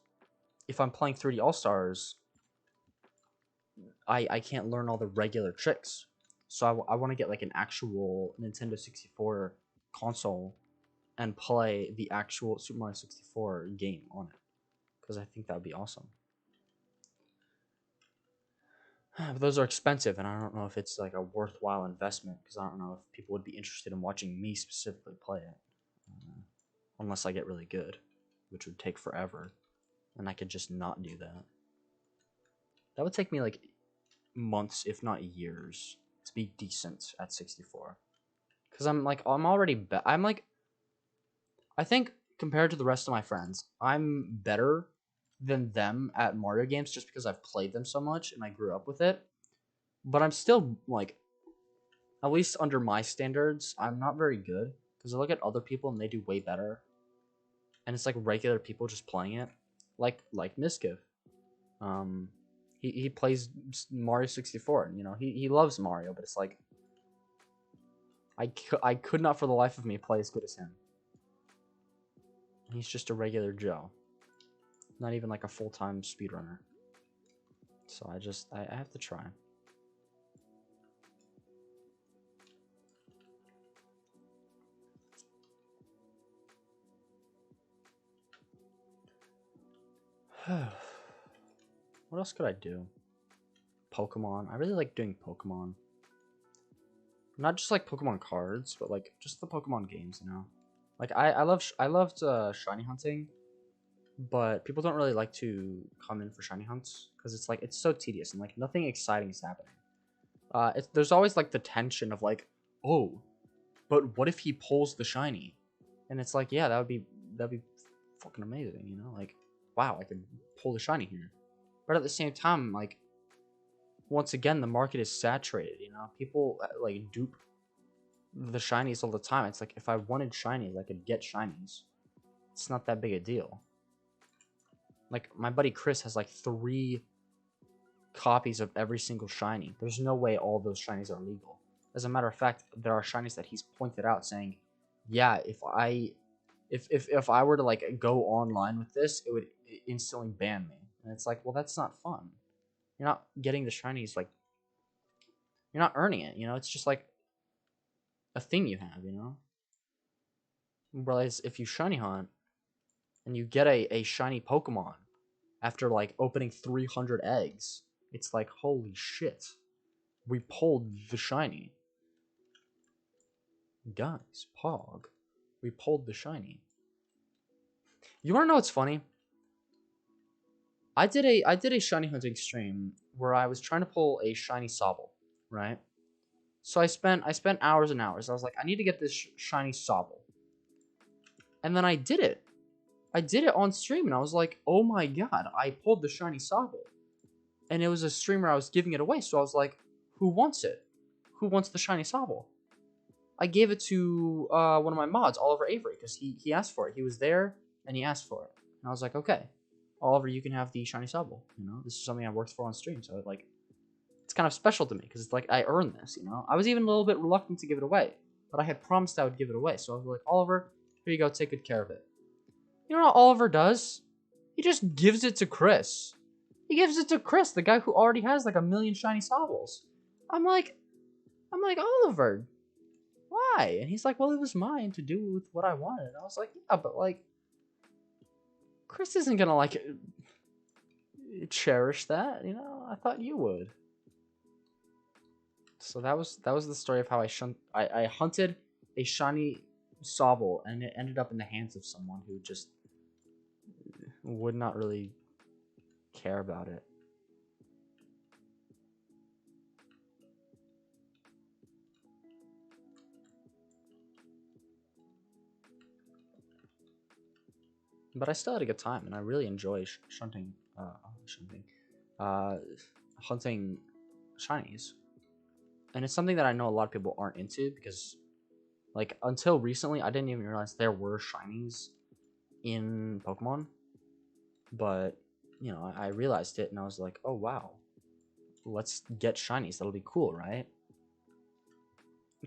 if I'm playing 3D All-Stars, I can't learn all the regular tricks. So I want to get like an actual Nintendo 64 console and play the actual Super Mario 64 game on it because I think that would be awesome. But those are expensive, and I don't know if it's like a worthwhile investment because I don't know if people would be interested in watching me specifically play it. Unless I get really good, which would take forever, and I could just not do that. That would take me like months, if not years, to be decent at 64. Because I'm already I'm like, I think compared to the rest of my friends, I'm better than them at Mario games just because I've played them so much and I grew up with it. But I'm still like, at least under my standards, I'm not very good because I look at other people and they do way better. And it's like regular people just playing it, like Miskiv. He plays Mario 64, and you know he loves Mario, but it's like I could not for the life of me play as good as him. He's just a regular Joe, not even like a full-time speedrunner. So I have to try. What else could I do? Pokemon. I really like doing Pokemon. Not just like Pokemon cards, but like just the Pokemon games, you know. Like I loved shiny hunting, but people don't really like to come in for shiny hunts because it's like it's so tedious and like nothing exciting is happening. There's always like the tension of like, oh, but what if he pulls the shiny? And it's like, yeah, that'd be fucking amazing, you know? Like, wow, I could pull the shiny here. But at the same time, like, once again, the market is saturated, you know? People like dupe the shinies all the time. It's like if I wanted shinies, I could get shinies. It's not that big a deal. Like my buddy Chris has like 3 copies of every single shiny. There's no way all those shinies are legal. As a matter of fact, there are shinies that he's pointed out saying, yeah, if I were to like go online with this, it would instantly ban me. And it's like, well, that's not fun. You're not getting the shinies, like you're not earning it, you know? It's just like a thing you have, you know? Whereas if you shiny hunt and you get a shiny Pokemon after like opening 300 eggs, it's like, holy shit, we pulled the shiny. Guys, Pog, we pulled the shiny. You wanna know what's funny? I did a shiny hunting stream where I was trying to pull a shiny Sobble, right? So I spent hours and hours. I was like, I need to get this shiny Sobble. And then I did it. I did it on stream and I was like, oh my god, I pulled the shiny Sobble. And it was a stream where I was giving it away, so I was like, who wants it? Who wants the shiny Sobble? I gave it to one of my mods, Oliver Avery, because he asked for it. He was there and he asked for it. And I was like, okay, Oliver, you can have the shiny Sobble. You know, this is something I worked for on stream, so like, it's kind of special to me because it's like I earned this. You know, I was even a little bit reluctant to give it away, but I had promised I would give it away. So I was like, Oliver, here you go, take good care of it. You know what Oliver does? He just gives it to Chris. He gives it to Chris, the guy who already has like 1,000,000 shiny Sobbles. I'm like, Oliver, why? And he's like, well, it was mine to do with what I wanted. And I was like, yeah, but like, Chris isn't gonna like cherish that, you know? I thought you would. So that was the story of how I hunted a shiny Sobble, and it ended up in the hands of someone who just would not really care about it. But I still had a good time, and I really enjoy hunting shinies. And it's something that I know a lot of people aren't into because, like, until recently, I didn't even realize there were shinies in Pokemon. But, you know, I realized it, and I was like, oh, wow. Let's get shinies. That'll be cool, right?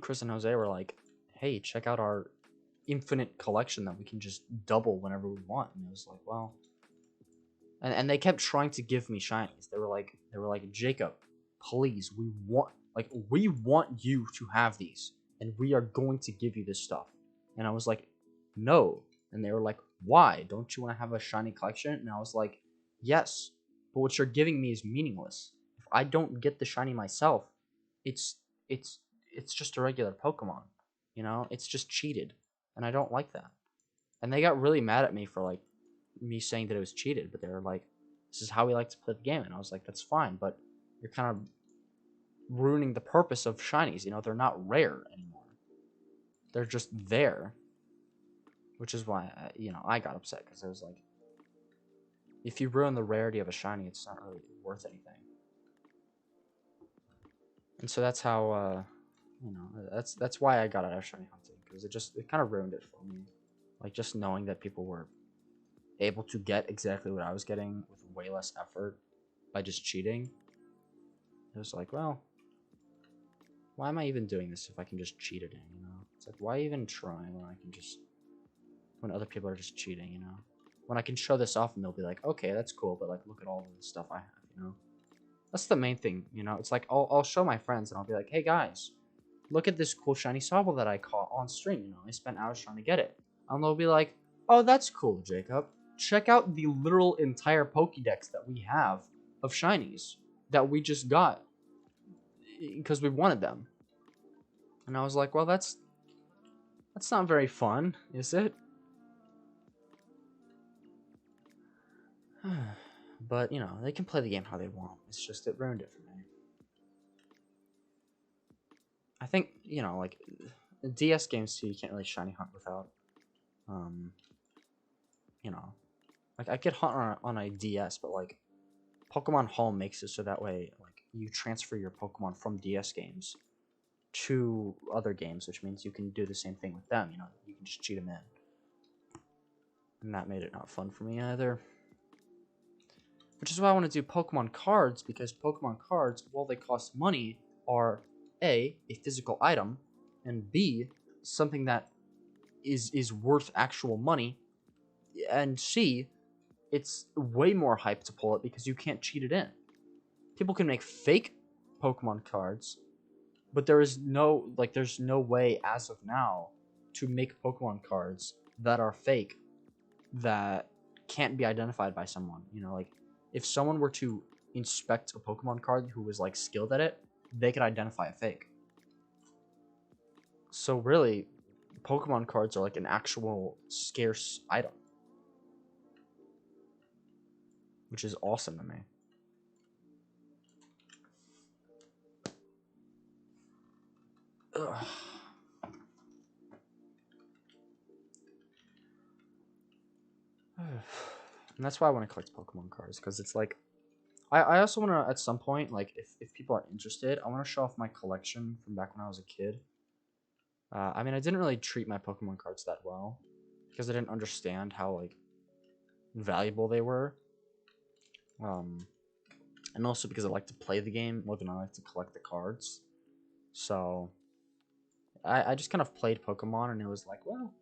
Chris and Jose were like, hey, check out our infinite collection that we can just double whenever we want. And I was like, well, and they kept trying to give me shinies. They were like, Jacob, please, we want you to have these, and we are going to give you this stuff. And I was like, no. And they were like, why? Don't you want to have a shiny collection? And I was like, yes, but what you're giving me is meaningless. If I don't get the shiny myself, it's just a regular Pokemon. You know, it's just cheated. And I don't like that. And they got really mad at me for like me saying that it was cheated, but they were like, this is how we like to play the game. And I was like, that's fine, but you're kind of ruining the purpose of shinies. You know, they're not rare anymore. They're just there. Which is why, I got upset, because I was like, if you ruin the rarity of a shiny, it's not really worth anything. And so that's how, that's why I got out of shiny hunting, because it kind of ruined it for me. Like, just knowing that people were able to get exactly what I was getting with way less effort by just cheating. It was like, well, why am I even doing this if I can just cheat it in, you know? It's like, why even try when I can just... when other people are just cheating, you know? When I can show this off and they'll be like, okay, that's cool, but like, look at all of the stuff I have, you know? That's the main thing, you know? It's like, I'll show my friends and I'll be like, hey guys, look at this cool shiny Sobble that I caught on stream, you know? I spent hours trying to get it. And they'll be like, oh, that's cool, Jacob. Check out the literal entire Pokédex that we have of shinies that we just got because we wanted them. And I was like, well, that's not very fun, is it? But, you know, they can play the game how they want. It's just it ruined it for me. I think, you know, like, DS games too, you can't really shiny hunt without, you know, like, I could hunt on a DS, but, like, Pokemon Home makes it so that way, like, you transfer your Pokemon from DS games to other games, which means you can do the same thing with them, you know, you can just cheat them in. And that made it not fun for me either. Which is why I want to do Pokemon cards, because Pokemon cards, while they cost money, are A, a physical item, and B, something that is worth actual money, and C, it's way more hype to pull it because you can't cheat it in. People can make fake Pokemon cards, but there's no way as of now to make Pokemon cards that are fake that can't be identified by someone. You know, like, if someone were to inspect a Pokemon card who was like skilled at it, they could identify a fake. So really, Pokemon cards are like an actual scarce item, which is awesome to me. Ugh. And that's why I want to collect Pokemon cards, because it's like, I also want to, at some point, like, if people are interested, I want to show off my collection from back when I was a kid. I mean, I didn't really treat my Pokemon cards that well, because I didn't understand how, like, valuable they were. And also because I like to play the game more than I like to collect the cards. So, I just kind of played Pokemon, and it was like, well,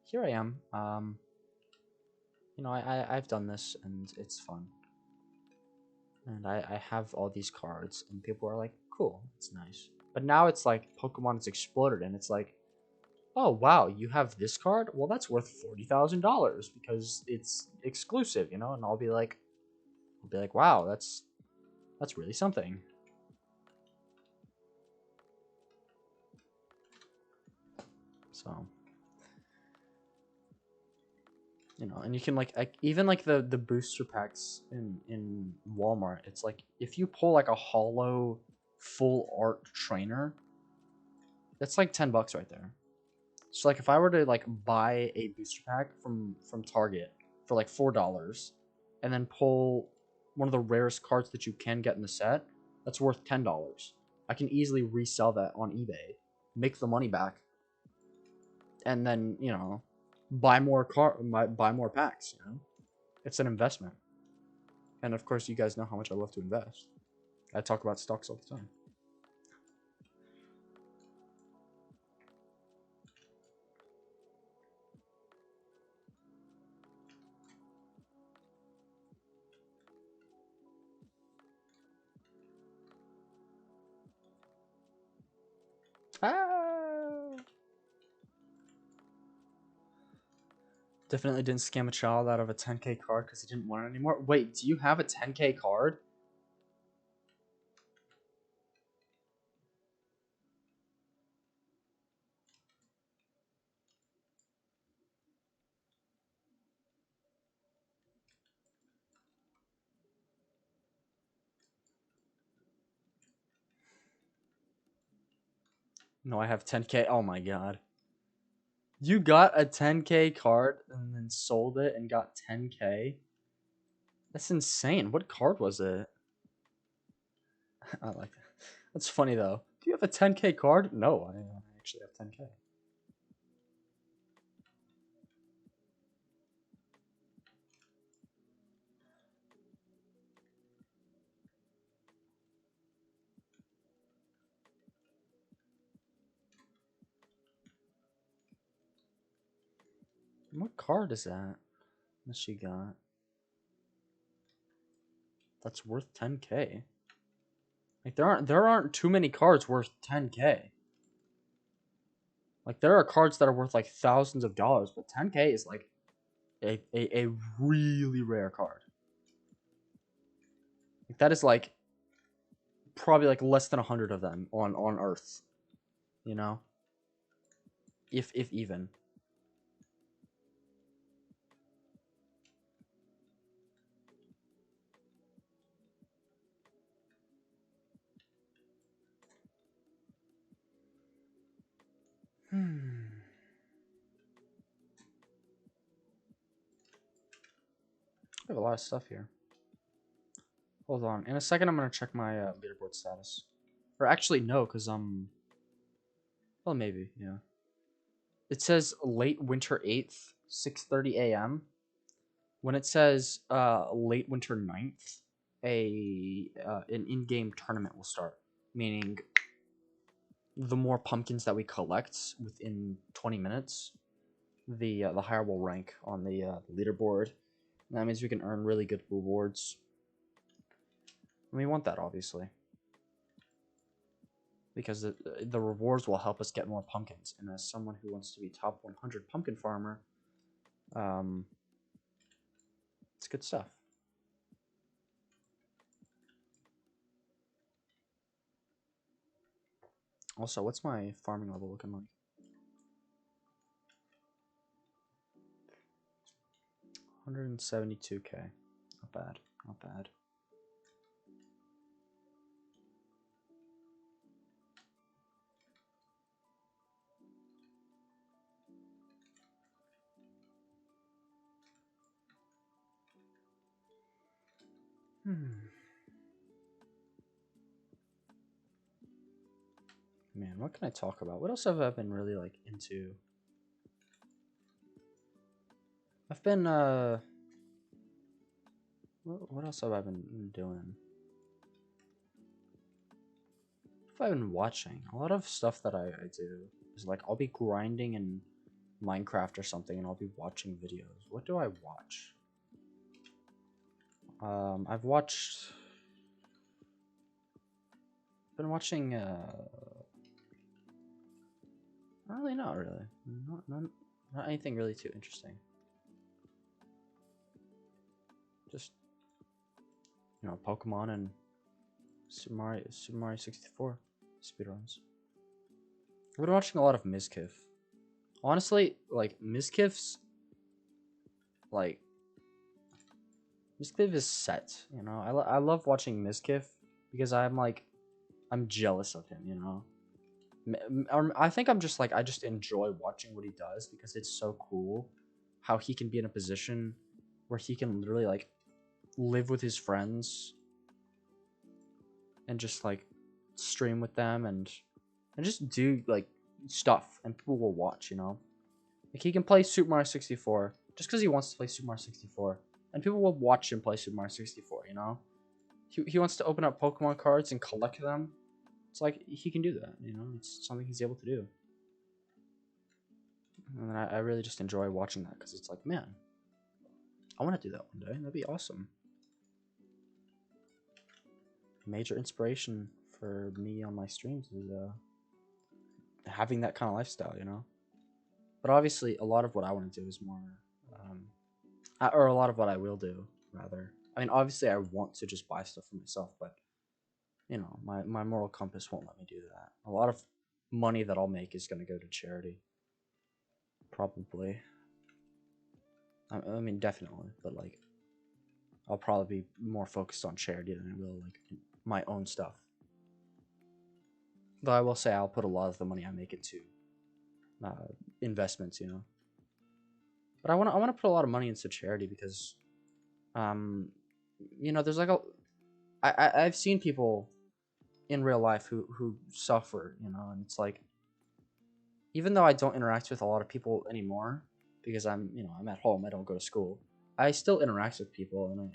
here I am. You know, I've done this, and it's fun. And I have all these cards, and people are like, cool, it's nice. But now it's like Pokemon has exploded, and it's like, oh wow, you have this card? Well, that's worth $40,000 because it's exclusive, you know. And I'll be like, wow, that's really something. So, you know, and you can like even like the booster packs in Walmart. It's like if you pull like a hollow full art trainer, that's like $10 right there. So like if I were to like buy a booster pack from Target for like $4 and then pull one of the rarest cards that you can get in the set, that's worth $10. I can easily resell that on eBay, make the money back, and then, you know, buy more packs, you know? It's an investment. And of course, you guys know how much I love to invest. I talk about stocks all the time. Ah! Definitely didn't scam a child out of a 10K card because he didn't want it anymore. Wait, do you have a 10K card? No, I have 10K. Oh my god. You got a 10K card and then sold it and got 10K? That's insane. What card was it? I like that. That's funny though. Do you have a 10K card? No, I actually have 10K. What card is that that she got? That's worth 10K. Like there aren't too many cards worth 10K. Like there are cards that are worth like thousands of dollars, but 10K is like a really rare card. Like that is like probably like less than 100 of them on Earth. you know, if even. I have a lot of stuff here. Hold on. In a second, I'm gonna check my leaderboard status. Or actually, no, because well, maybe, yeah. It says late winter 8th, 6:30 a.m. When it says late winter 9th, an in-game tournament will start. Meaning, the more pumpkins that we collect within 20 minutes, the higher we'll rank on the leaderboard. And that means we can earn really good rewards. And we want that, obviously, because the rewards will help us get more pumpkins. And as someone who wants to be top 100 pumpkin farmer, it's good stuff. Also, what's my farming level looking like? 172k. Not bad. Not bad. Man, what can I talk about? What else have I been really like into? I've been what else have I been doing? What have I been watching? A lot of stuff that I do is like I'll be grinding in Minecraft or something and I'll be watching videos. What do I watch? I've been watching not really, not anything really too interesting. Just, you know, Pokemon and Super Mario 64 speedruns. I've been watching a lot of Mizkif. Honestly, like Mizkif is set, you know. I love watching Mizkif because I'm jealous of him, you know. I think I'm just like I just enjoy watching what he does because it's so cool how he can be in a position where he can literally like live with his friends and just like stream with them and just do like stuff and people will watch, you know. Like he can play Super Mario 64 just because he wants to play Super Mario 64 and people will watch him play Super Mario 64, you know. He wants to open up Pokemon cards and collect them. It's like he can do that, you know. It's something he's able to do, and I really just enjoy watching that because it's like, man, I want to do that one day. That'd be awesome. Major inspiration for me on my streams is having that kind of lifestyle, you know. But obviously, a lot of what I want to do is more, or a lot of what I will do rather. I mean, obviously, I want to just buy stuff for myself, but you know, my moral compass won't let me do that. A lot of money that I'll make is going to go to charity. Probably. I mean, definitely. But, like, I'll probably be more focused on charity than I will, like, my own stuff. Though I will say I'll put a lot of the money I make into investments, you know. But I want to put a lot of money into charity because, you know, there's like I've seen people in real life who suffer, you know, and it's like, even though I don't interact with a lot of people anymore because I'm at home, I don't go to school, I still interact with people, and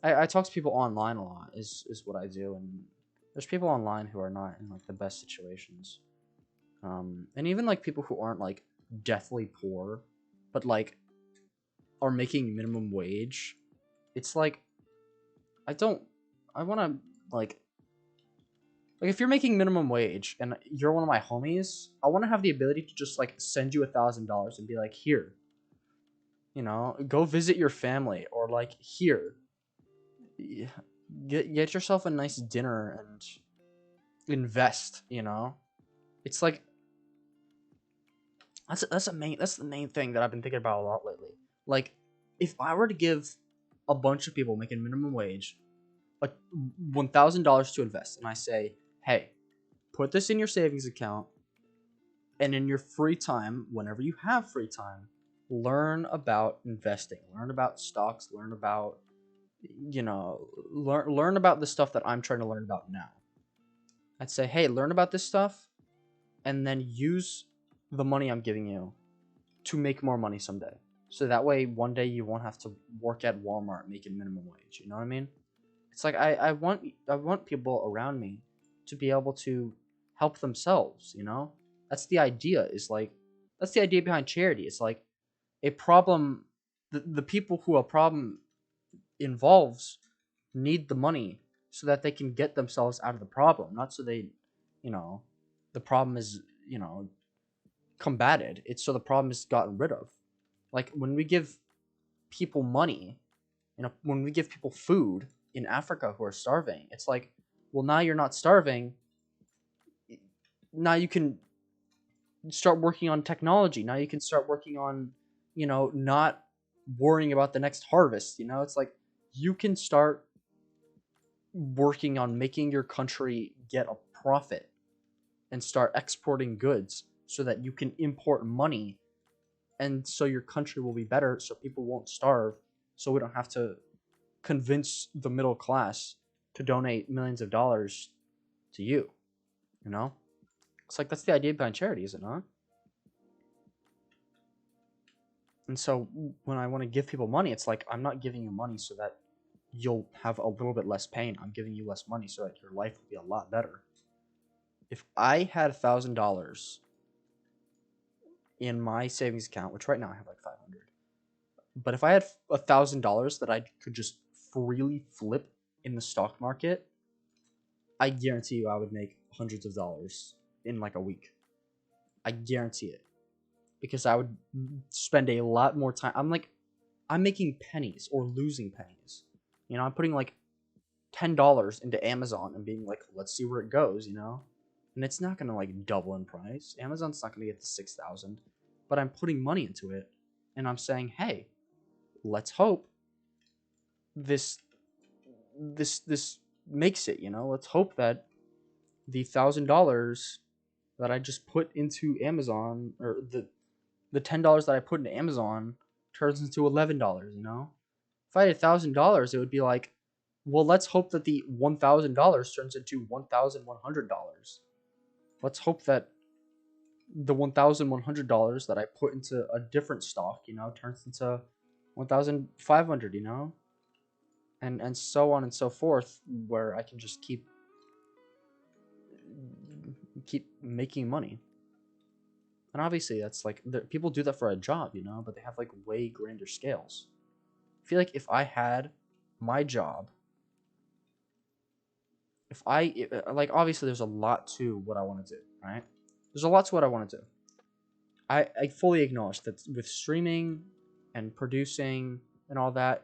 I talk to people online a lot is what I do, and there's people online who are not in like the best situations, and even like people who aren't like deathly poor, but like are making minimum wage. It's like I want to like if you're making minimum wage and you're one of my homies, I want to have the ability to just like send you $1,000 and be like, here, you know, go visit your family, or like, here, get yourself a nice dinner and invest, you know. It's like that's the main thing that I've been thinking about a lot lately. Like, if I were to give a bunch of people making minimum wage like $1,000 to invest, and I say, hey, put this in your savings account, and in your free time, whenever you have free time, learn about investing, learn about stocks, learn about learn about the stuff that I'm trying to learn about now. I'd say, hey, learn about this stuff, and then use the money I'm giving you to make more money someday. So that way, one day you won't have to work at Walmart making minimum wage. You know what I mean? It's like I want people around me to be able to help themselves. You know, that's the idea. Is like that's the idea behind charity. It's like a problem. The people who a problem involves need the money so that they can get themselves out of the problem, not so they, the problem is combated. It's so the problem is gotten rid of. Like when we give people money, when we give people food in Africa who are starving, it's like, well, now you're not starving. Now you can start working on technology. Now you can start working on, not worrying about the next harvest. It's like you can start working on making your country get a profit and start exporting goods so that you can import money, and so your country will be better, so people won't starve, so we don't have to convince the middle class to donate millions of dollars to you. It's like that's the idea behind charity, is it not? And so when I want to give people money, it's like I'm not giving you money so that you'll have a little bit less pain. I'm giving you less money so that your life will be a lot better. If I had $1,000 in my savings account, which right now I have like 500, but if I had $1,000 that I could just freely flip in the stock market, I guarantee you I would make hundreds of dollars in like a week. I guarantee it. Because I would spend a lot more time. I'm making pennies or losing pennies. I'm putting like $10 into Amazon and being like, let's see where it goes, And it's not going to like double in price. Amazon's not going to get to 6,000, but I'm putting money into it and I'm saying, hey, let's hope this makes it, Let's hope that the $1,000 that I just put into Amazon, or the $10 that I put into Amazon turns into $11, If I had $1,000, it would be like, well, let's hope that the $1,000 turns into $1,100. Let's hope that the $1,100 that I put into a different stock, turns into 1,500, and so on and so forth, where I can just keep making money. And obviously that's like, people do that for a job, but they have like way grander scales. I feel like if I had my job, like, obviously there's a lot to what I want to do, right? There's a lot to what I want to do. I fully acknowledge that with streaming and producing and all that,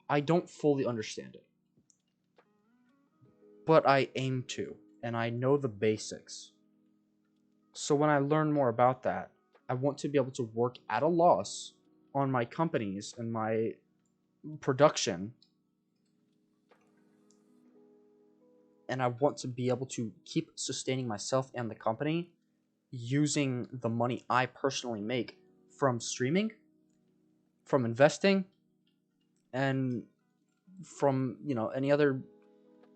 I don't fully understand it. But I aim to, and I know the basics. So when I learn more about that, I want to be able to work at a loss on my companies and my production. And I want to be able to keep sustaining myself and the company using the money I personally make from streaming, from investing, and from, any other,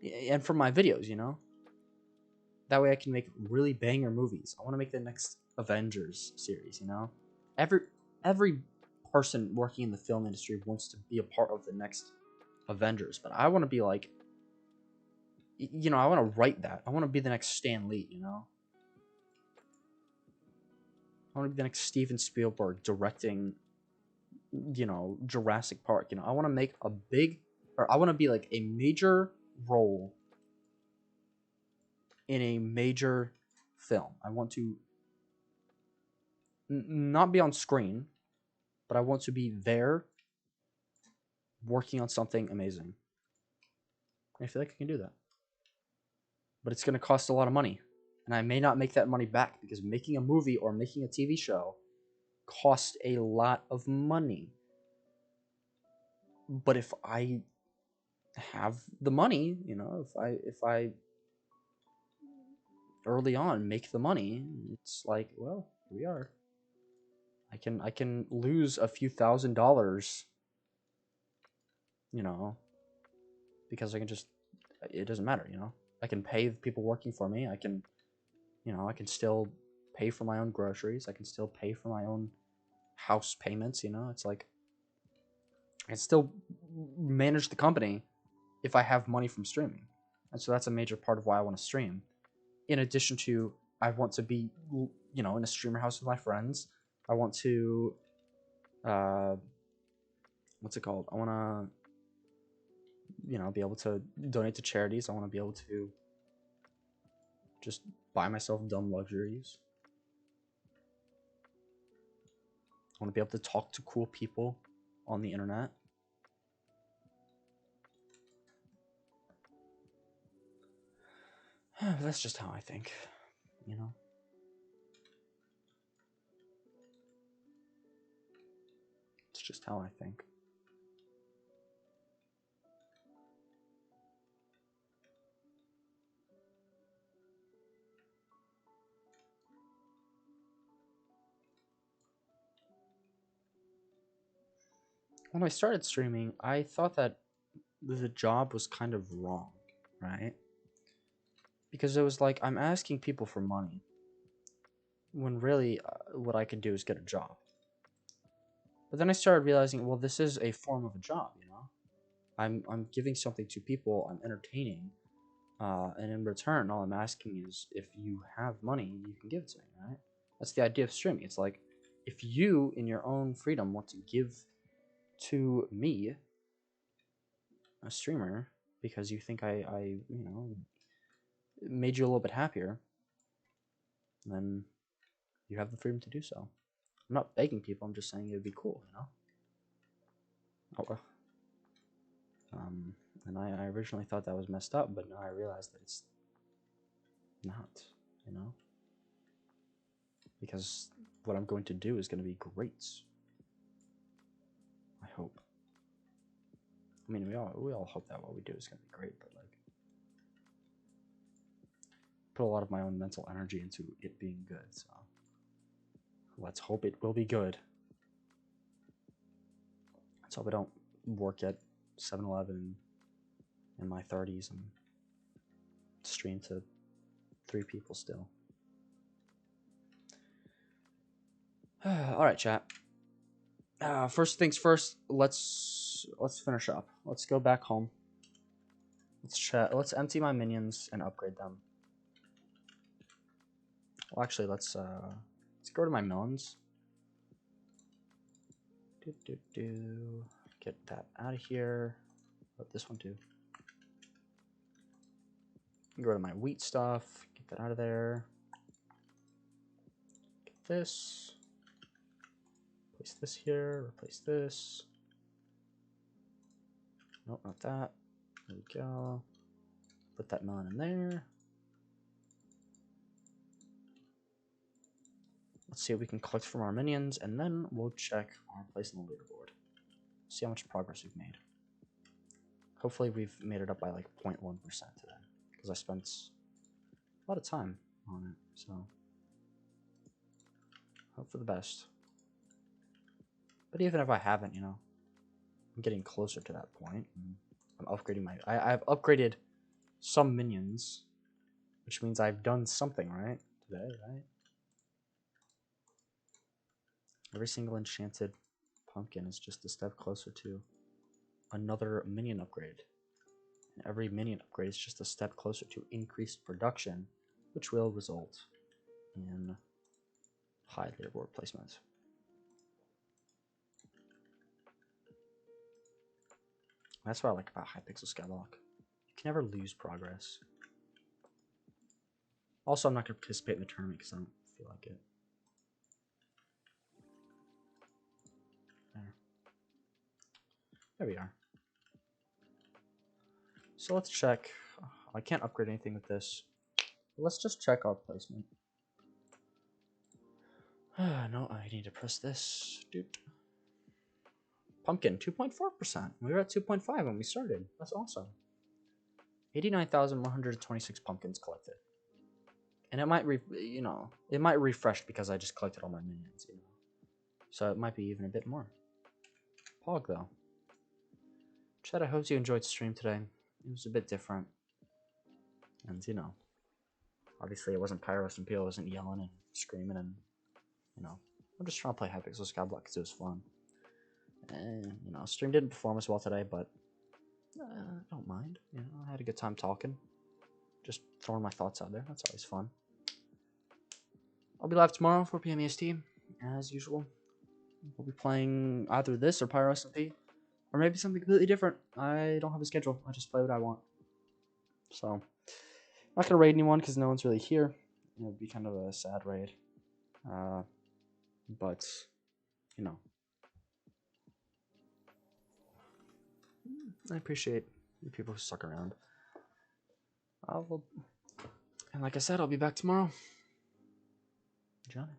and from my videos, That way I can make really banger movies. I want to make the next Avengers series, Every person working in the film industry wants to be a part of the next Avengers, but I want to be like, I want to write that. I want to be the next Stan Lee, I want to be the next Steven Spielberg directing, Jurassic Park. I want to make I want to be like a major role in a major film. I want to not be on screen, but I want to be there working on something amazing. I feel like I can do that. But it's going to cost a lot of money. And I may not make that money back because making a movie or making a TV show costs a lot of money. But if I have the money, you know, if I early on make the money, it's like, well, here we are. I can lose a few $1,000s, you know, because I can just, it doesn't matter, you know. I can pay the people working for me. I can, you know, I can still pay for my own groceries. I can still pay for my own house payments, you know. It's like I can still manage the company if I have money from streaming. And so that's a major part of why I want to stream. In addition to, I want to be, you know, in a streamer house with my friends. I want to, what's it called? I want to, you know, be able to donate to charities. I want to be able to just buy myself dumb luxuries. I want to be able to talk to cool people on the internet. That's just how I think, you know? It's just how I think. When I started streaming, I thought that the job was kind of wrong, right? Because it was like, I'm asking people for money when really what I could do is get a job. But then I started realizing, well, this is a form of a job, you know? I'm giving something to people, I'm entertaining, and in return, all I'm asking is if you have money, you can give it to me, right? That's the idea of streaming. It's like, if you, in your own freedom, want to give to me, a streamer, because you think I you know, made you a little bit happier, then you have the freedom to do so. I'm not begging people, I'm just saying it would be cool, you know? Oh, and I originally thought that was messed up, but now I realize that it's not, you know? Because what I'm going to do is going to be great. I hope. I mean, we all hope that what we do is going to be great, but like, put a lot of my own mental energy into it being good, so let's hope it will be good. Let's hope I don't work at 7-Eleven in my 30s and stream to 3 people still. All right, chat. First things first. Let's finish up. Let's go back home. Let's chat. Let's empty my minions and upgrade them. Well, actually, let's go to my melons. Get that out of here. Oh, this one too. Go to my wheat stuff. Get that out of there. Get this. Place this here. Replace this. Nope, not that. There we go. Put that melon in there. Let's see what we can collect from our minions, and then we'll check our place on the leaderboard. See how much progress we've made. Hopefully we've made it up by like 0.1% today, because I spent a lot of time on it, so hope for the best. But even if I haven't, you know, I'm getting closer to that point. I'm upgrading my... I've upgraded some minions, which means I've done something, right? Today, right? Every single enchanted pumpkin is just a step closer to another minion upgrade. And every minion upgrade is just a step closer to increased production, which will result in high leaderboard placement. That's what I like about HYPIXEL SKYBLOCK. You can never lose progress. Also, I'm not going to participate in the tournament because I don't feel like it. There we are. So let's check. I can't upgrade anything with this. Let's just check our placement. No, I need to press this. Dude. Pumpkin, 2.4%. We were at 2.5 when we started. That's awesome. 89,126 pumpkins collected. And it might, it might refresh because I just collected all my minions, So it might be even a bit more. Pog, though. Chat, I hope you enjoyed the stream today. It was a bit different. And, obviously it wasn't Pyro SMP, I wasn't yelling and screaming and, I'm just trying to play HYPIXEL SKYBLOCK because it was fun. And, stream didn't perform as well today, but I don't mind. I had a good time talking. Just throwing my thoughts out there. That's always fun. I'll be live tomorrow, 4 p.m. EST, as usual. We'll be playing either this or Pyro SMP, or maybe something completely different. I don't have a schedule. I just play what I want. So, I'm not going to raid anyone because no one's really here. It would be kind of a sad raid. But, I appreciate the people who stuck around. And like I said, I'll be back tomorrow. Johnny.